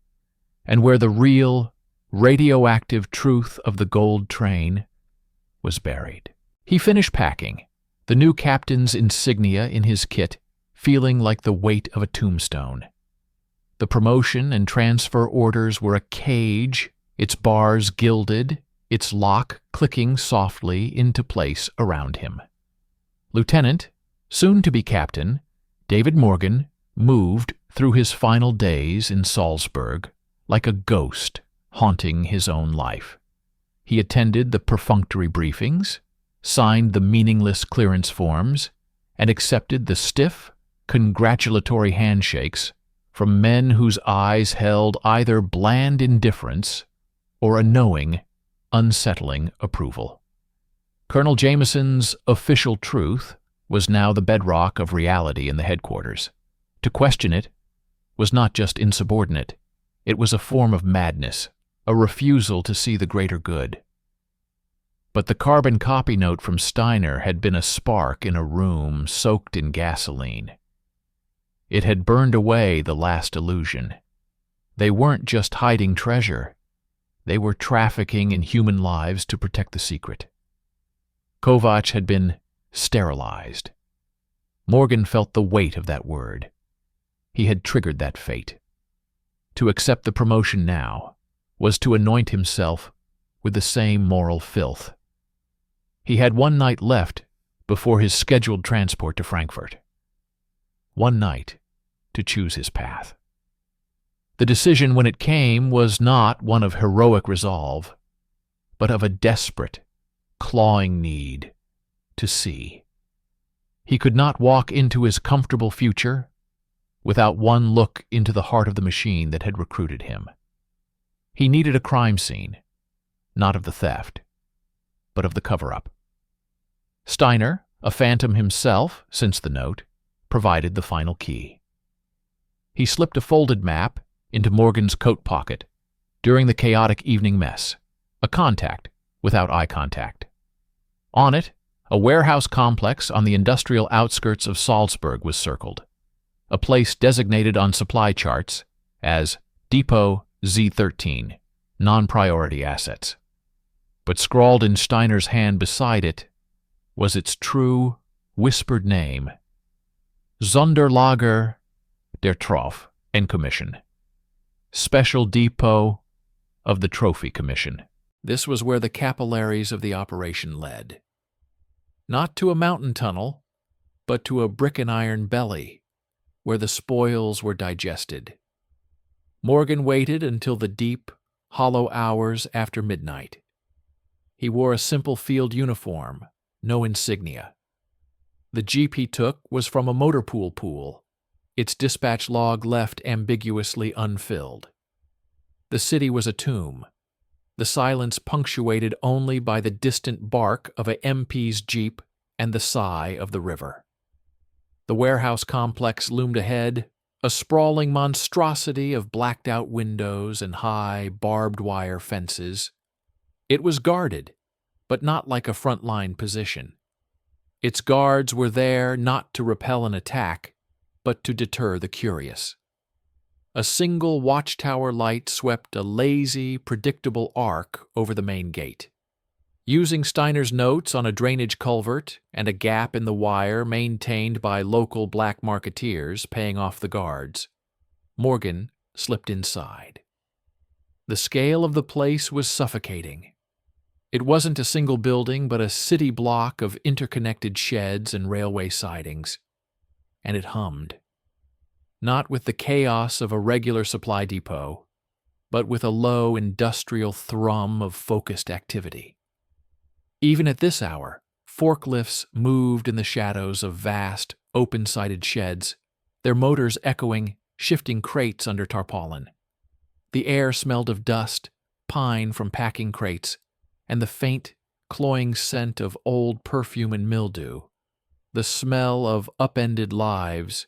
and where the real, radioactive truth of the gold train was buried. He finished packing, the new captain's insignia in his kit feeling like the weight of a tombstone. The promotion and transfer orders were a cage, its bars gilded, its lock clicking softly into place around him. Lieutenant, soon to be captain, David Morgan moved through his final days in Salzburg like a ghost haunting his own life. He attended the perfunctory briefings, signed the meaningless clearance forms, and accepted the stiff, congratulatory handshakes from men whose eyes held either bland indifference or a knowing, unsettling approval. Colonel Jameson's official truth was now the bedrock of reality in the headquarters. To question it was not just insubordinate, it was a form of madness, a refusal to see the greater good. But the carbon copy note from Steiner had been a spark in a room soaked in gasoline. It had burned away the last illusion. They weren't just hiding treasure, they were trafficking in human lives to protect the secret. Kovacs had been sterilized. Morgan felt the weight of that word. He had triggered that fate. To accept the promotion now was to anoint himself with the same moral filth. He had one night left before his scheduled transport to Frankfurt. One night to choose his path. The decision when it came was not one of heroic resolve, but of a desperate, clawing need to see. He could not walk into his comfortable future without one look into the heart of the machine that had recruited him. He needed a crime scene, not of the theft, but of the cover-up. Steiner, a phantom himself since the note, provided the final key. He slipped a folded map into Morgan's coat pocket during the chaotic evening mess, a contact without eye contact. On it, a warehouse complex on the industrial outskirts of Salzburg was circled, a place designated on supply charts as Depot Z13, non-priority assets. But scrawled in Steiner's hand beside it was its true, whispered name, Sonderlager der Trophäe and Commission, Special Depot of the Trophy Commission. This was where the capillaries of the operation led. Not to a mountain tunnel, but to a brick and iron belly, where the spoils were digested. Morgan waited until the deep, hollow hours after midnight. He wore a simple field uniform, no insignia. The jeep he took was from a motor pool, its dispatch log left ambiguously unfilled. The city was a tomb, the silence punctuated only by the distant bark of a MP's jeep and the sigh of the river. The warehouse complex loomed ahead, a sprawling monstrosity of blacked-out windows and high, barbed-wire fences. It was guarded, but not like a front-line position. Its guards were there not to repel an attack, but to deter the curious. A single watchtower light swept a lazy, predictable arc over the main gate. Using Steiner's notes on a drainage culvert and a gap in the wire maintained by local black marketeers paying off the guards, Morgan slipped inside. The scale of the place was suffocating. It wasn't a single building, but a city block of interconnected sheds and railway sidings, and it hummed. Not with the chaos of a regular supply depot, but with a low industrial thrum of focused activity. Even at this hour, forklifts moved in the shadows of vast, open-sided sheds, their motors echoing, shifting crates under tarpaulin. The air smelled of dust, pine from packing crates, and the faint, cloying scent of old perfume and mildew, the smell of upended lives.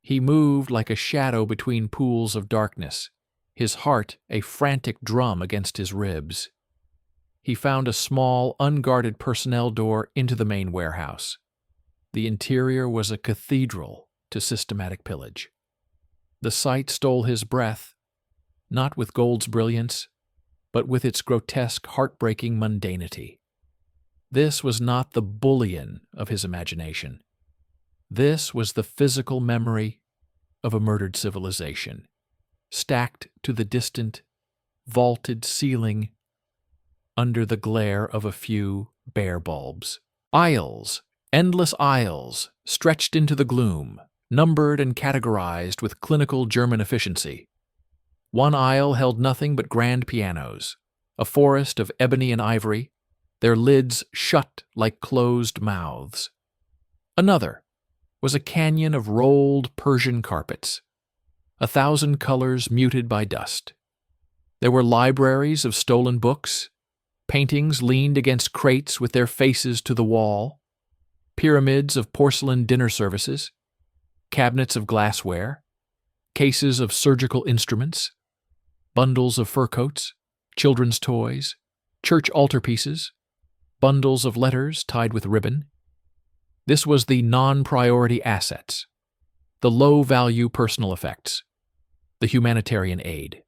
He moved like a shadow between pools of darkness, his heart a frantic drum against his ribs. He found a small, unguarded personnel door into the main warehouse. The interior was a cathedral to systematic pillage. The sight stole his breath, not with gold's brilliance, but with its grotesque, heartbreaking mundanity. This was not the bullion of his imagination. This was the physical memory of a murdered civilization, stacked to the distant, vaulted ceiling under the glare of a few bare bulbs. Aisles, endless aisles, stretched into the gloom, numbered and categorized with clinical German efficiency. One aisle held nothing but grand pianos, a forest of ebony and ivory, their lids shut like closed mouths. Another was a canyon of rolled Persian carpets, 1,000 colors muted by dust. There were libraries of stolen books, paintings leaned against crates with their faces to the wall, pyramids of porcelain dinner services, cabinets of glassware, cases of surgical instruments, bundles of fur coats, children's toys, church altarpieces, bundles of letters tied with ribbon. This was the non-priority assets, the low-value personal effects, the humanitarian aid.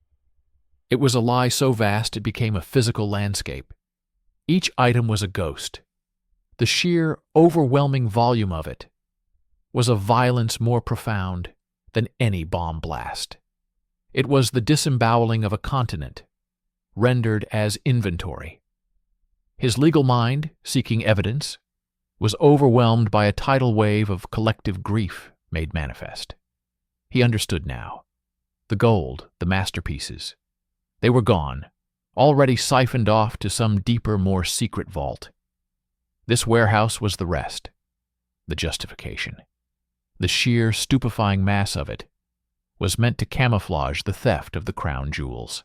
It was a lie so vast it became a physical landscape. Each item was a ghost. The sheer, overwhelming volume of it was a violence more profound than any bomb blast. It was the disemboweling of a continent, rendered as inventory. His legal mind, seeking evidence, was overwhelmed by a tidal wave of collective grief made manifest. He understood now. The gold, the masterpieces, they were gone, already siphoned off to some deeper, more secret vault. This warehouse was the rest, the justification. The sheer, stupefying mass of it was meant to camouflage the theft of the crown jewels.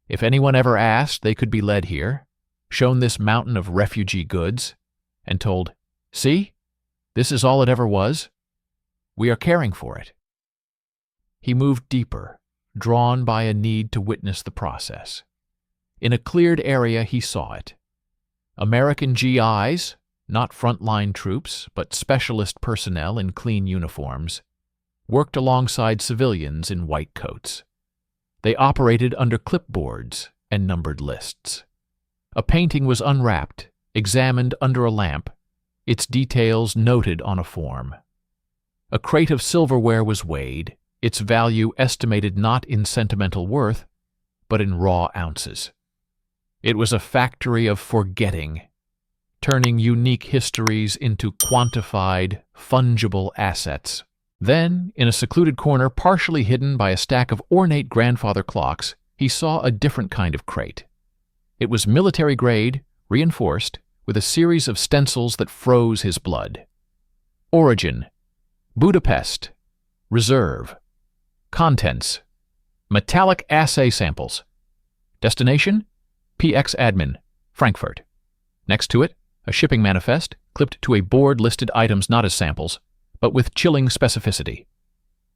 If anyone ever asked, they could be led here, shown this mountain of refugee goods, and told, "See, this is all it ever was. We are caring for it." He moved deeper, drawn by a need to witness the process. In a cleared area he saw it. American GIs, not front-line troops, but specialist personnel in clean uniforms, worked alongside civilians in white coats. They operated under clipboards and numbered lists. A painting was unwrapped, examined under a lamp, its details noted on a form. A crate of silverware was weighed, its value estimated not in sentimental worth, but in raw ounces. It was a factory of forgetting, turning unique histories into quantified, fungible assets. Then, in a secluded corner partially hidden by a stack of ornate grandfather clocks, he saw a different kind of crate. It was military-grade, reinforced, with a series of stencils that froze his blood. Origin: Budapest. Reserve. Contents: metallic assay samples. Destination: PX Admin, Frankfurt. Next to it, a shipping manifest clipped to a board listed items not as samples, but with chilling specificity.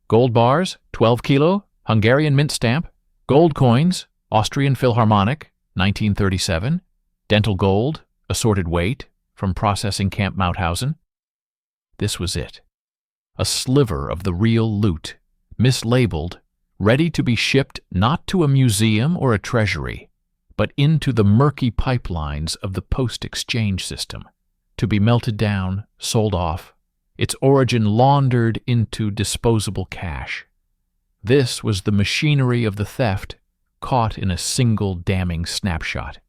Gold bars, 12 kilo, Hungarian mint stamp. Gold coins, Austrian Philharmonic, 1937. Dental gold, assorted weight, from processing Camp Mauthausen. This was it. A sliver of the real loot, mislabeled, ready to be shipped not to a museum or a treasury, but into the murky pipelines of the post-exchange system, to be melted down, sold off, its origin laundered into disposable cash. This was the machinery of the theft, caught in a single damning snapshot.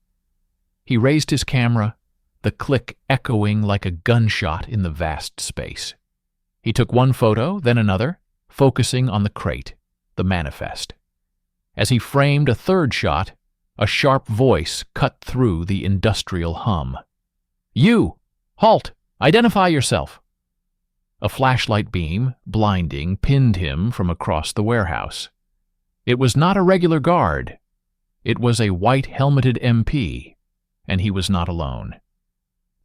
He raised his camera, the click echoing like a gunshot in the vast space. He took one photo, then another, focusing on the crate, the manifest. As he framed a third shot, a sharp voice cut through the industrial hum. "You! Halt! Identify yourself!" A flashlight beam, blinding, pinned him from across the warehouse. It was not a regular guard. It was a white-helmeted MP, and he was not alone.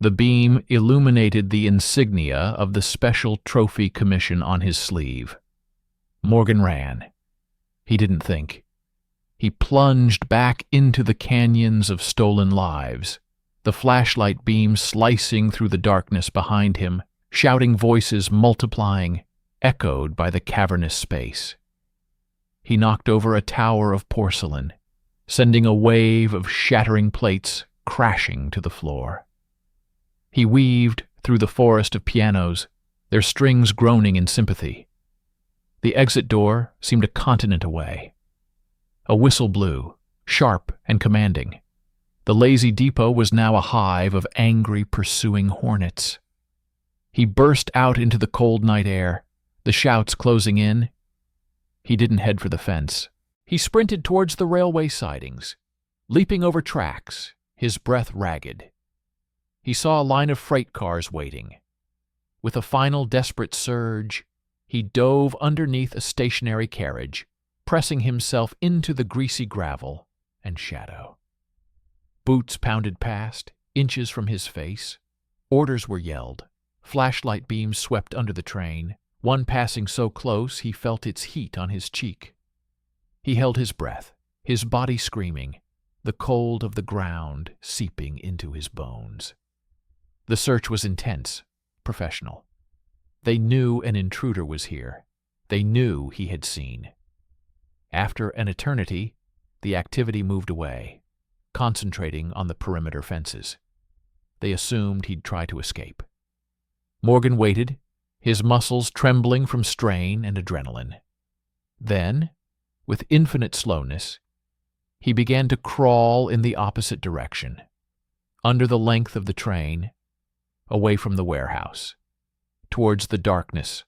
The beam illuminated the insignia of the Special Trophy Commission on his sleeve. Morgan ran. He didn't think. He plunged back into the canyons of stolen lives, the flashlight beam slicing through the darkness behind him, shouting voices multiplying, echoed by the cavernous space. He knocked over a tower of porcelain, sending a wave of shattering plates crashing to the floor. He weaved through the forest of pianos, their strings groaning in sympathy. The exit door seemed a continent away. A whistle blew, sharp and commanding. The lazy depot was now a hive of angry, pursuing hornets. He burst out into the cold night air, the shouts closing in. He didn't head for the fence. He sprinted towards the railway sidings, leaping over tracks, his breath ragged. He saw a line of freight cars waiting. With a final desperate surge, he dove underneath a stationary carriage, pressing himself into the greasy gravel and shadow. Boots pounded past, inches from his face. Orders were yelled. Flashlight beams swept under the train, one passing so close he felt its heat on his cheek. He held his breath, his body screaming, the cold of the ground seeping into his bones. The search was intense, professional. They knew an intruder was here. They knew he had seen. After an eternity, the activity moved away, concentrating on the perimeter fences. They assumed he'd try to escape. Morgan waited, his muscles trembling from strain and adrenaline. Then, with infinite slowness, he began to crawl in the opposite direction, under the length of the train, away from the warehouse, towards the darkness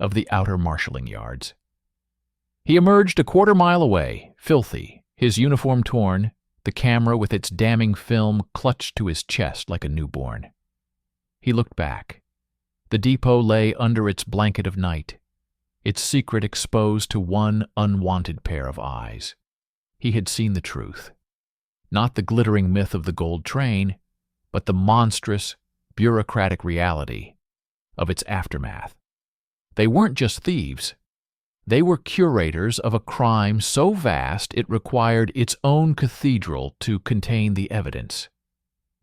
of the outer marshalling yards. He emerged a quarter-mile away, filthy, his uniform torn, the camera with its damning film clutched to his chest like a newborn. He looked back. The depot lay under its blanket of night, its secret exposed to one unwanted pair of eyes. He had seen the truth. Not the glittering myth of the gold train, but the monstrous, bureaucratic reality of its aftermath. They weren't just thieves. They were curators of a crime so vast it required its own cathedral to contain the evidence.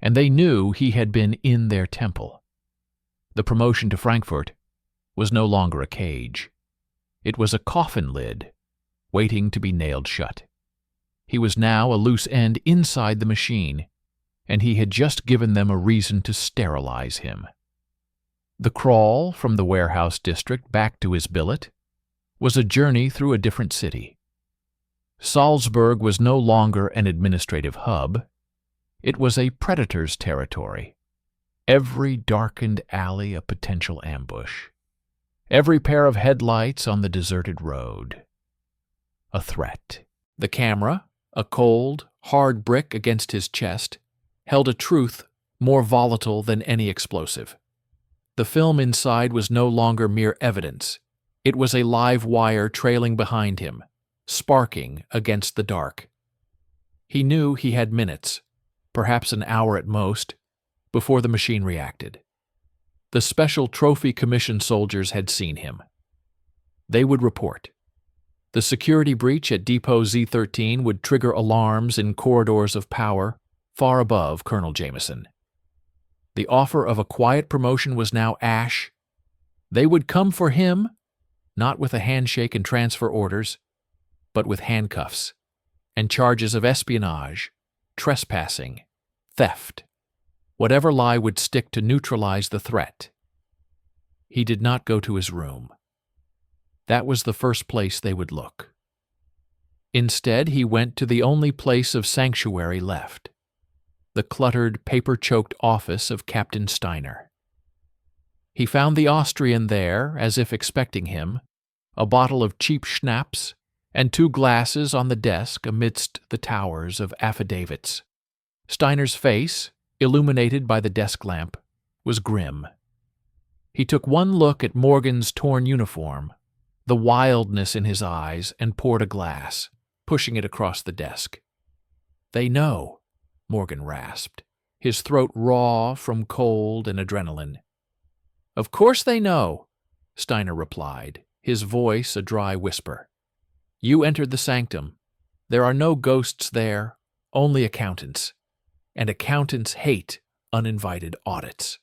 And they knew he had been in their temple. The promotion to Frankfurt was no longer a cage. It was a coffin lid, waiting to be nailed shut. He was now a loose end inside the machine, and he had just given them a reason to sterilize him. The crawl from the warehouse district back to his billet was a journey through a different city. Salzburg was no longer an administrative hub. It was a predator's territory. Every darkened alley a potential ambush. Every pair of headlights on the deserted road. A threat. The camera, a cold, hard brick against his chest, held a truth more volatile than any explosive. The film inside was no longer mere evidence. It was a live wire trailing behind him, sparking against the dark. He knew he had minutes, perhaps an hour at most, before the machine reacted. The Special Trophy Commission soldiers had seen him. They would report. The security breach at Depot Z13 would trigger alarms in corridors of power far above Colonel Jameson. The offer of a quiet promotion was now ash. They would come for him, not with a handshake and transfer orders, but with handcuffs and charges of espionage, trespassing, theft, whatever lie would stick to neutralize the threat. He did not go to his room. That was the first place they would look. Instead, he went to the only place of sanctuary left, the cluttered, paper-choked office of Captain Steiner. He found the Austrian there, as if expecting him, a bottle of cheap schnapps, and 2 glasses on the desk amidst the towers of affidavits. Steiner's face, illuminated by the desk lamp, was grim. He took one look at Morgan's torn uniform, the wildness in his eyes, and poured a glass, pushing it across the desk. "They know," Morgan rasped, his throat raw from cold and adrenaline. "Of course they know," Steiner replied, his voice a dry whisper. "You entered the sanctum. There are no ghosts there, only accountants. And accountants hate uninvited audits."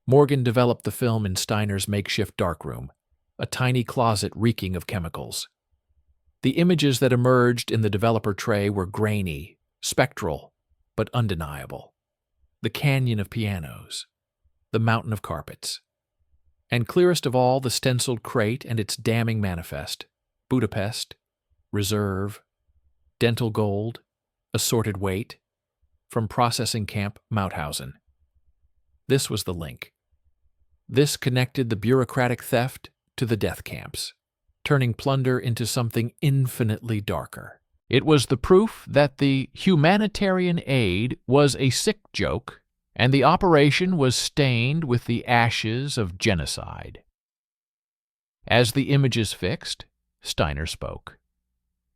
Morgan developed the film in Steiner's makeshift darkroom, a tiny closet reeking of chemicals. The images that emerged in the developer tray were grainy, spectral, but undeniable. The canyon of pianos, the mountain of carpets, and clearest of all, the stenciled crate and its damning manifest: Budapest, Reserve, Dental Gold, Assorted Weight, from Processing Camp Mauthausen. This was the link. This connected the bureaucratic theft to the death camps, turning plunder into something infinitely darker. It was the proof that the humanitarian aid was a sick joke, and the operation was stained with the ashes of genocide. As the images fixed, Steiner spoke.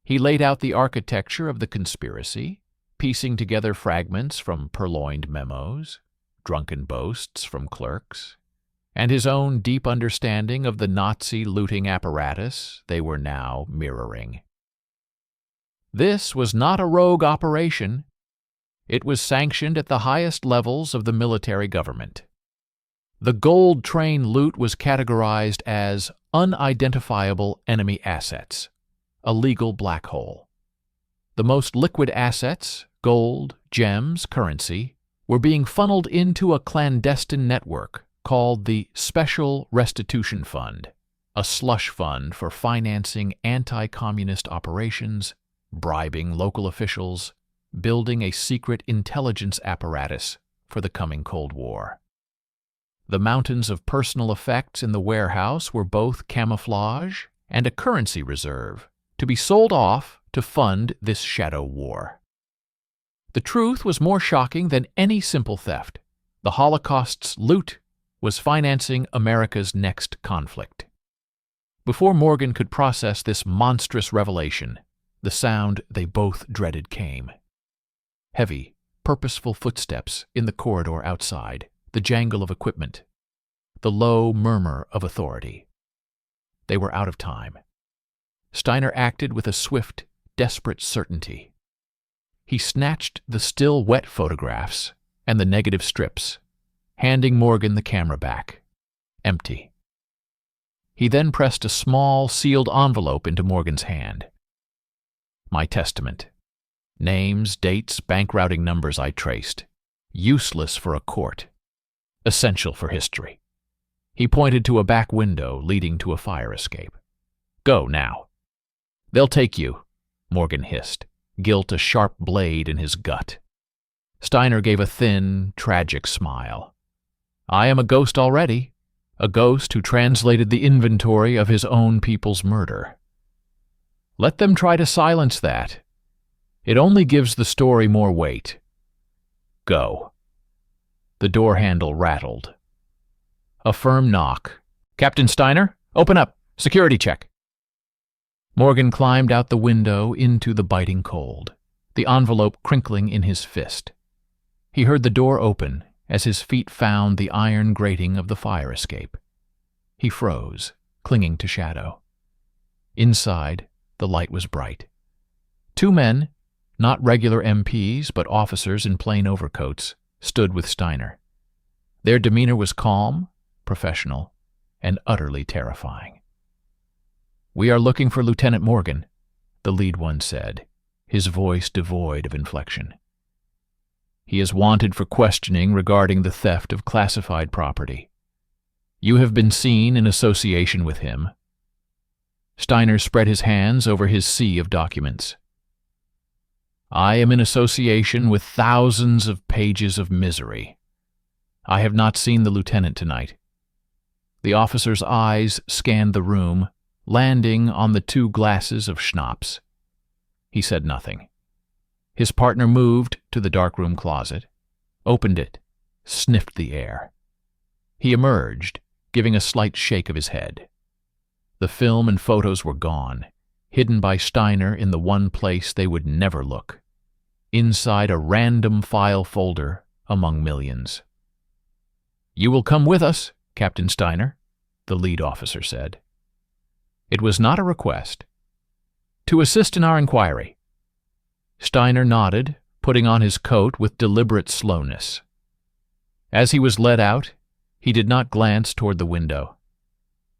He laid out the architecture of the conspiracy, piecing together fragments from purloined memos, drunken boasts from clerks, and his own deep understanding of the Nazi looting apparatus they were now mirroring. This was not a rogue operation. It was sanctioned at the highest levels of the military government. The gold train loot was categorized as unidentifiable enemy assets, a legal black hole. The most liquid assets, gold, gems, currency, were being funneled into a clandestine network called the Special Restitution Fund, a slush fund for financing anti-communist operations, bribing local officials, building a secret intelligence apparatus for the coming Cold War. The mountains of personal effects in the warehouse were both camouflage and a currency reserve to be sold off to fund this shadow war. The truth was more shocking than any simple theft. The Holocaust's loot was financing America's next conflict. Before Morgan could process this monstrous revelation, the sound they both dreaded came. Heavy, purposeful footsteps in the corridor outside, the jangle of equipment, the low murmur of authority. They were out of time. Steiner acted with a swift, desperate certainty. He snatched the still wet photographs and the negative strips, handing Morgan the camera back, empty. He then pressed a small, sealed envelope into Morgan's hand. "My testament. Names, dates, bank routing numbers I traced. Useless for a court. Essential for history." He pointed to a back window leading to a fire escape. "Go now." "They'll take you," Morgan hissed, guilt a sharp blade in his gut. Steiner gave a thin, tragic smile. "I am a ghost already, a ghost who translated the inventory of his own people's murder. Let them try to silence that. It only gives the story more weight. Go." The door handle rattled. A firm knock. "Captain Steiner, open up. Security check." Morgan climbed out the window into the biting cold, the envelope crinkling in his fist. He heard the door open as his feet found the iron grating of the fire escape. He froze, clinging to shadow. Inside, the light was bright. Two men, not regular MPs but officers in plain overcoats, stood with Steiner. Their demeanor was calm, professional, and utterly terrifying. "We are looking for Lieutenant Morgan," the lead one said, his voice devoid of inflection. "He is wanted for questioning regarding the theft of classified property. You have been seen in association with him." Steiner spread his hands over his sea of documents. "I am in association with thousands of pages of misery. I have not seen the lieutenant tonight." The officer's eyes scanned the room, landing on the 2 glasses of schnapps. He said nothing. His partner moved to the darkroom closet, opened it, sniffed the air. He emerged, giving a slight shake of his head. The film and photos were gone, hidden by Steiner in the one place they would never look, inside a random file folder among millions. "You will come with us, Captain Steiner," the lead officer said. It was not a request. "To assist in our inquiry." Steiner nodded, putting on his coat with deliberate slowness. As he was led out, he did not glance toward the window.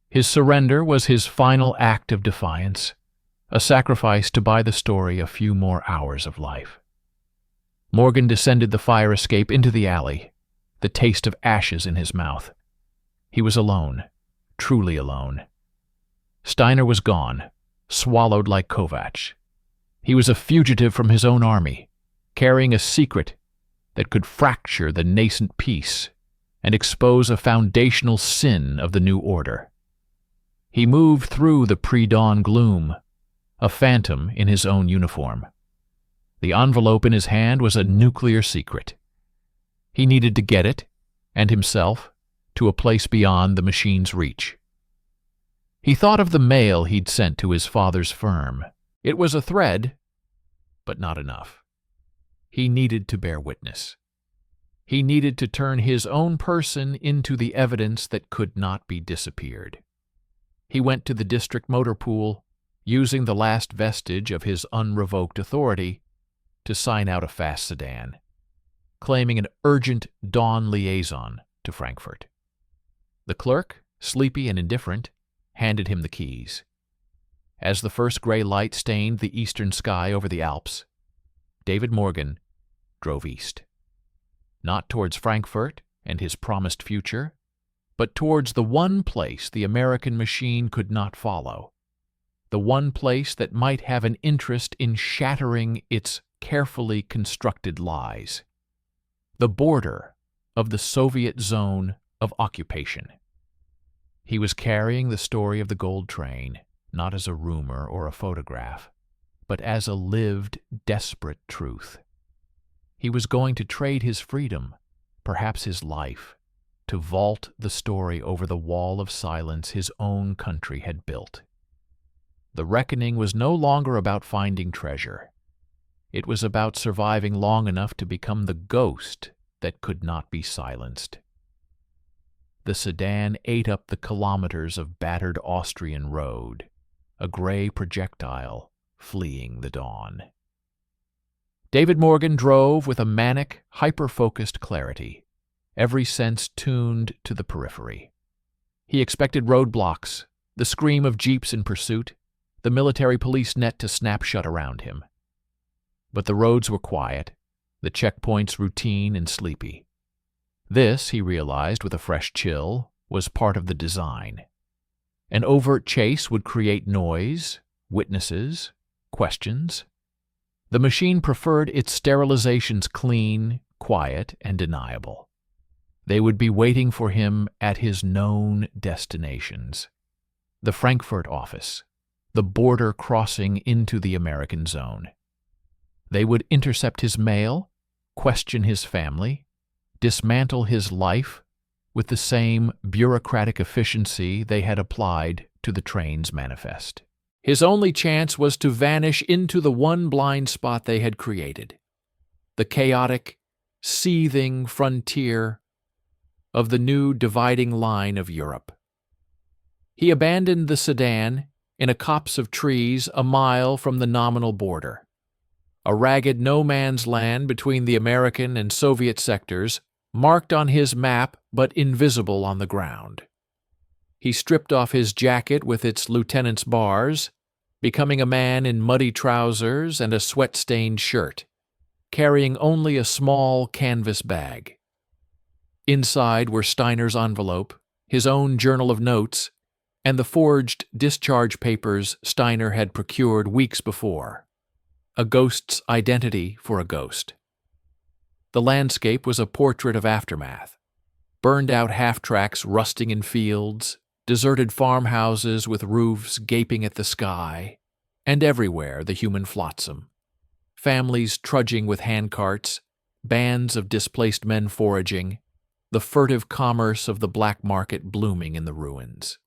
His surrender was his final act of defiance, a sacrifice to buy the story a few more hours of life. Morgan descended the fire escape into the alley, the taste of ashes in his mouth. He was alone, truly alone. Steiner was gone, swallowed like Kovacs. He was a fugitive from his own army, carrying a secret that could fracture the nascent peace and expose a foundational sin of the new order. He moved through the pre-dawn gloom, a phantom in his own uniform. The envelope in his hand was a nuclear secret. He needed to get it, and himself, to a place beyond the machine's reach. He thought of the mail he'd sent to his father's firm. It was a thread, but not enough. He needed to bear witness. He needed to turn his own person into the evidence that could not be disappeared. He went to the district motor pool, using the last vestige of his unrevoked authority to sign out a fast sedan, claiming an urgent dawn liaison to Frankfurt. The clerk, sleepy and indifferent, handed him the keys. As the first gray light stained the eastern sky over the Alps, David Morgan drove east. Not towards Frankfurt and his promised future, but towards the one place the American machine could not follow, the one place that might have an interest in shattering its carefully constructed lies, the border of the Soviet zone of occupation. He was carrying the story of the gold train, not as a rumor or a photograph, but as a lived, desperate truth. He was going to trade his freedom, perhaps his life, to vault the story over the wall of silence his own country had built. The reckoning was no longer about finding treasure. It was about surviving long enough to become the ghost that could not be silenced. The sedan ate up the kilometers of battered Austrian road, a gray projectile fleeing the dawn. David Morgan drove with a manic, hyper-focused clarity, every sense tuned to the periphery. He expected roadblocks, the scream of jeeps in pursuit, the military police net to snap shut around him. But the roads were quiet, the checkpoints routine and sleepy. This, he realized with a fresh chill, was part of the design. An overt chase would create noise, witnesses, questions. The machine preferred its sterilizations clean, quiet, and deniable. They would be waiting for him at his known destinations. The Frankfurt office, the border crossing into the American zone. They would intercept his mail, question his family, dismantle his life with the same bureaucratic efficiency they had applied to the train's manifest. His only chance was to vanish into the one blind spot they had created, the chaotic, seething frontier of the new dividing line of Europe. He abandoned the sedan in a copse of trees a mile from the nominal border. A ragged no-man's land between the American and Soviet sectors, marked on his map but invisible on the ground. He stripped off his jacket with its lieutenant's bars, becoming a man in muddy trousers and a sweat-stained shirt, carrying only a small canvas bag. Inside were Steiner's envelope, his own journal of notes, and the forged discharge papers Steiner had procured weeks before. A ghost's identity for a ghost. The landscape was a portrait of aftermath. Burned-out half-tracks rusting in fields, deserted farmhouses with roofs gaping at the sky, and everywhere the human flotsam. Families trudging with handcarts, bands of displaced men foraging, the furtive commerce of the black market blooming in the ruins.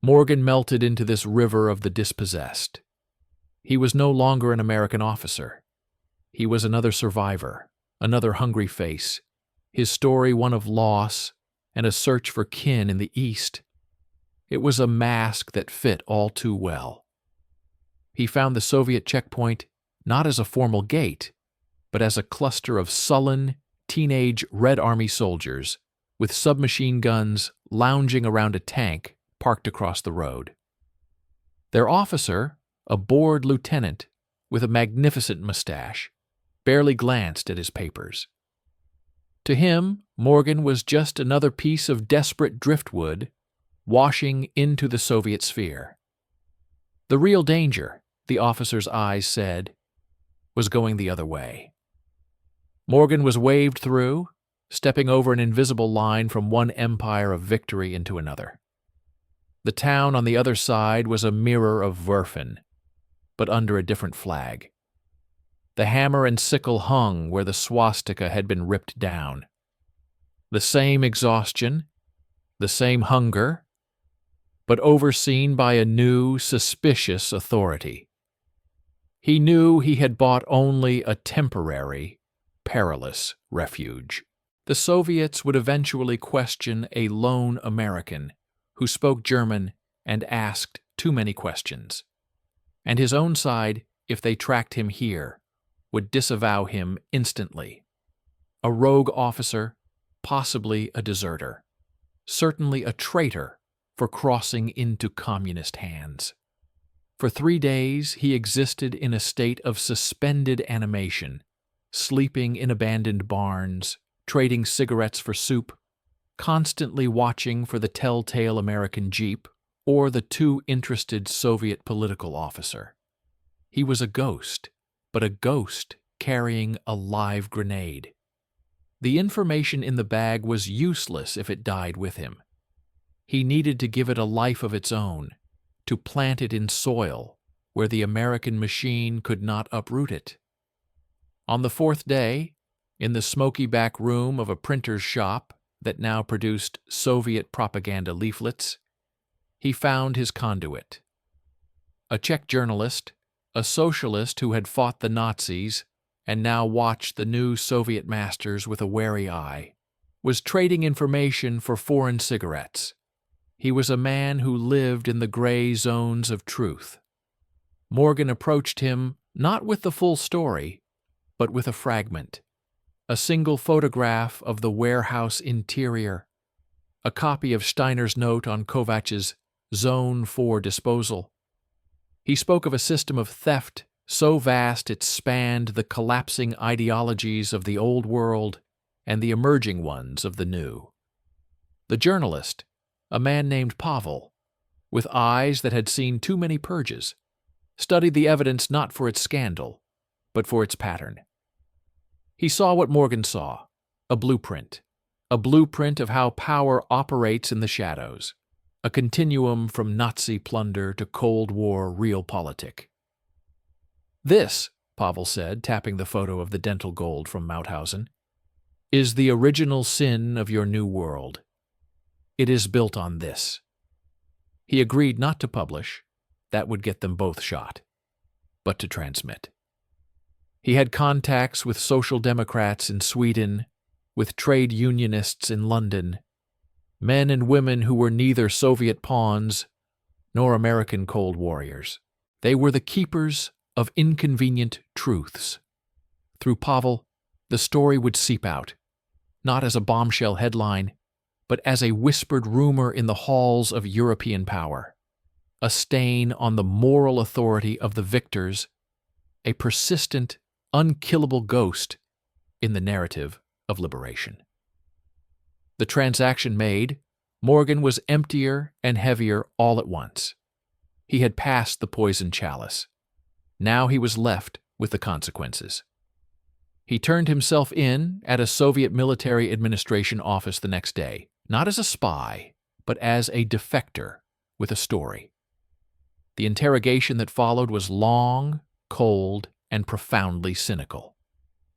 Morgan melted into this river of the dispossessed. He was no longer an American officer. He was another survivor, another hungry face, his story one of loss and a search for kin in the East. It was a mask that fit all too well. He found the Soviet checkpoint not as a formal gate, but as a cluster of sullen, teenage Red Army soldiers with submachine guns lounging around a tank parked across the road. Their officer, a bored lieutenant with a magnificent mustache, barely glanced at his papers. To him, Morgan was just another piece of desperate driftwood washing into the Soviet sphere. The real danger, the officer's eyes said, was going the other way. Morgan was waved through, stepping over an invisible line from one empire of victory into another. The town on the other side was a mirror of Werfen, but under a different flag. The hammer and sickle hung where the swastika had been ripped down. The same exhaustion, the same hunger, but overseen by a new, suspicious authority. He knew he had bought only a temporary, perilous refuge. The Soviets would eventually question a lone American who spoke German and asked too many questions. And his own side, if they tracked him here, would disavow him instantly. A rogue officer, possibly a deserter, certainly a traitor for crossing into communist hands. For 3 days he existed in a state of suspended animation, sleeping in abandoned barns, trading cigarettes for soup, constantly watching for the telltale American jeep or the too interested Soviet political officer. He was a ghost, but a ghost carrying a live grenade. The information in the bag was useless if it died with him. He needed to give it a life of its own, to plant it in soil where the American machine could not uproot it. On the 4th day, in the smoky back room of a printer's shop that now produced Soviet propaganda leaflets, he found his conduit. A Czech journalist, a socialist who had fought the Nazis and now watched the new Soviet masters with a wary eye, was trading information for foreign cigarettes. He was a man who lived in the gray zones of truth. Morgan approached him not with the full story, but with a fragment. A single photograph of the warehouse interior, a copy of Steiner's note on Kovach's Zone 4 disposal. He spoke of a system of theft so vast it spanned the collapsing ideologies of the old world and the emerging ones of the new. The journalist, a man named Pavel, with eyes that had seen too many purges, studied the evidence not for its scandal, but for its pattern. He saw what Morgan saw, a blueprint of how power operates in the shadows, a continuum from Nazi plunder to Cold War realpolitik. This, Pavel said, tapping the photo of the dental gold from Mauthausen, is the original sin of your new world. It is built on this. He agreed not to publish, that would get them both shot, but to transmit. He had contacts with social democrats in Sweden, with trade unionists in London, men and women who were neither Soviet pawns nor American cold warriors. They were the keepers of inconvenient truths. Through Pavel, the story would seep out, not as a bombshell headline, but as a whispered rumor in the halls of European power, a stain on the moral authority of the victors, a persistent, unkillable ghost in the narrative of liberation. The transaction made, Morgan was emptier and heavier all at once. He had passed the poison chalice. Now he was left with the consequences. He turned himself in at a Soviet military administration office the next day, not as a spy, but as a defector with a story. The interrogation that followed was long, cold, and profoundly cynical.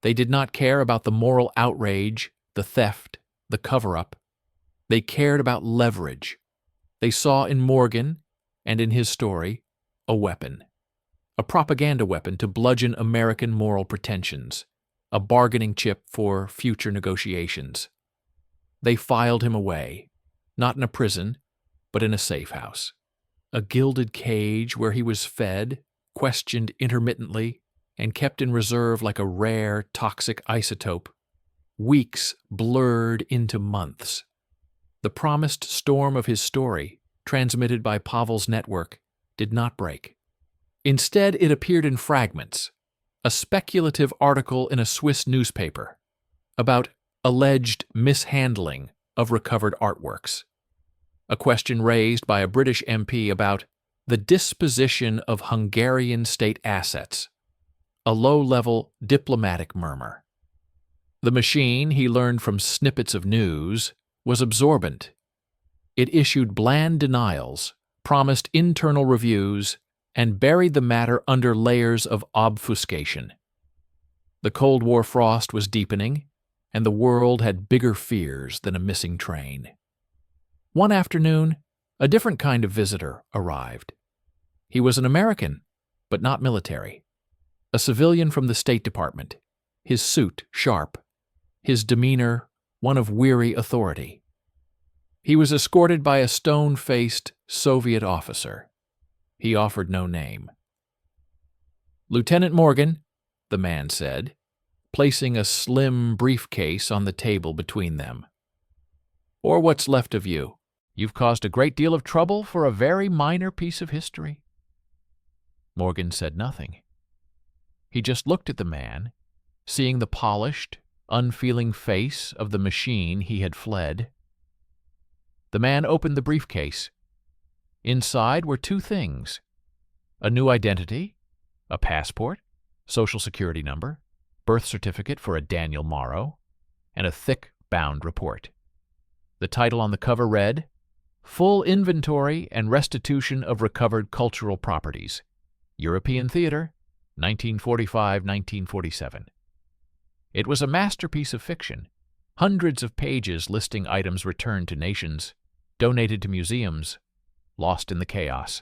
They did not care about the moral outrage, the theft, the cover-up. They cared about leverage. They saw in Morgan, and in his story, a weapon. A propaganda weapon to bludgeon American moral pretensions, a bargaining chip for future negotiations. They filed him away, not in a prison, but in a safe house. A gilded cage where he was fed, questioned intermittently, and kept in reserve like a rare, toxic isotope. Weeks blurred into months. The promised storm of his story, transmitted by Pavel's network, did not break. Instead, it appeared in fragments, a speculative article in a Swiss newspaper about alleged mishandling of recovered artworks, a question raised by a British MP about the disposition of Hungarian state assets, a low-level diplomatic murmur. The machine, he learned from snippets of news, was absorbent. It issued bland denials, promised internal reviews, and buried the matter under layers of obfuscation. The Cold War frost was deepening, and the world had bigger fears than a missing train. One afternoon, a different kind of visitor arrived. He was an American, but not military. A civilian from the State Department, his suit sharp, his demeanor one of weary authority. He was escorted by a stone-faced Soviet officer. He offered no name. "Lieutenant Morgan," the man said, placing a slim briefcase on the table between them. "Or what's left of you. You've caused a great deal of trouble for a very minor piece of history." Morgan said nothing. He just looked at the man, seeing the polished, unfeeling face of the machine he had fled. The man opened the briefcase. Inside were two things: a new identity, a passport, social security number, birth certificate for a Daniel Morrow, and a thick, bound report. The title on the cover read, "Full Inventory and Restitution of Recovered Cultural Properties, European Theater, 1945-1947. It was a masterpiece of fiction, hundreds of pages listing items returned to nations, donated to museums, lost in the chaos.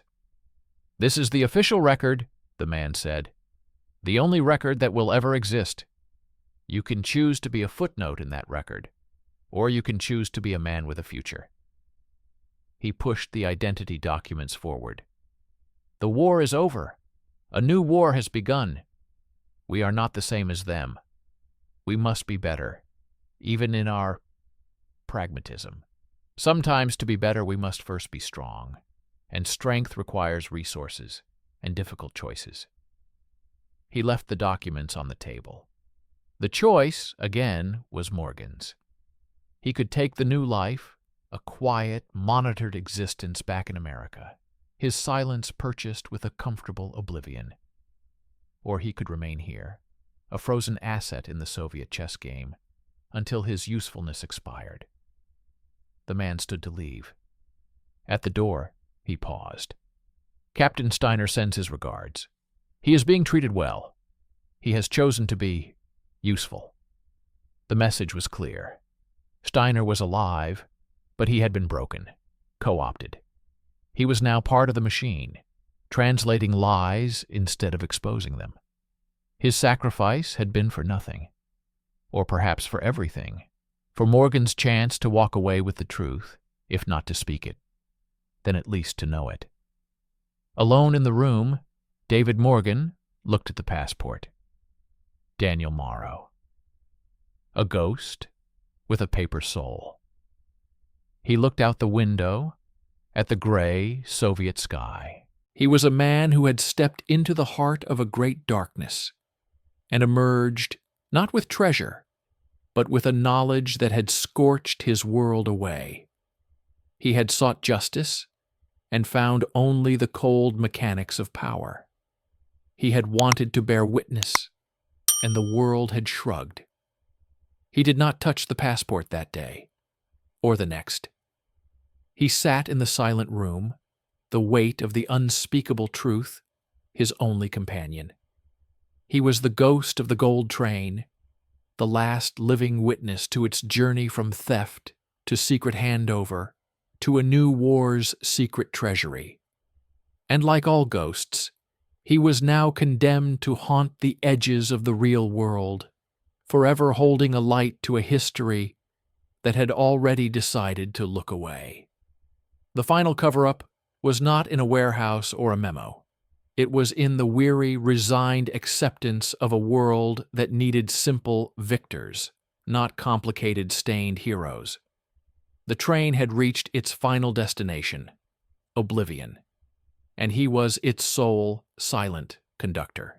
"This is the official record," the man said, "the only record that will ever exist. You can choose to be a footnote in that record, or you can choose to be a man with a future." He pushed the identity documents forward. "The war is over. A new war has begun. We are not the same as them. We must be better, even in our pragmatism. Sometimes to be better we must first be strong, and strength requires resources and difficult choices." He left the documents on the table. The choice, again, was Morgan's. He could take the new life, a quiet, monitored existence back in America, his silence purchased with a comfortable oblivion. Or he could remain here, a frozen asset in the Soviet chess game, until his usefulness expired. The man stood to leave. At the door, he paused. "Captain Steiner sends his regards. He is being treated well. He has chosen to be useful." The message was clear. Steiner was alive, but he had been broken, co-opted. He was now part of the machine, translating lies instead of exposing them. His sacrifice had been for nothing, or perhaps for everything, for Morgan's chance to walk away with the truth, if not to speak it, then at least to know it. Alone in the room, David Morgan looked at the passport. Daniel Morrow. A ghost with a paper soul. He looked out the window at the gray Soviet sky. He was a man who had stepped into the heart of a great darkness and emerged not with treasure, but with a knowledge that had scorched his world away. He had sought justice and found only the cold mechanics of power. He had wanted to bear witness, and the world had shrugged. He did not touch the passport that day, or the next. He sat in the silent room, the weight of the unspeakable truth his only companion. He was the ghost of the gold train, the last living witness to its journey from theft to secret handover to a new war's secret treasury. And like all ghosts, he was now condemned to haunt the edges of the real world, forever holding a light to a history that had already decided to look away. The final cover-up was not in a warehouse or a memo. It was in the weary, resigned acceptance of a world that needed simple victors, not complicated, stained heroes. The train had reached its final destination, oblivion, and he was its sole, silent conductor.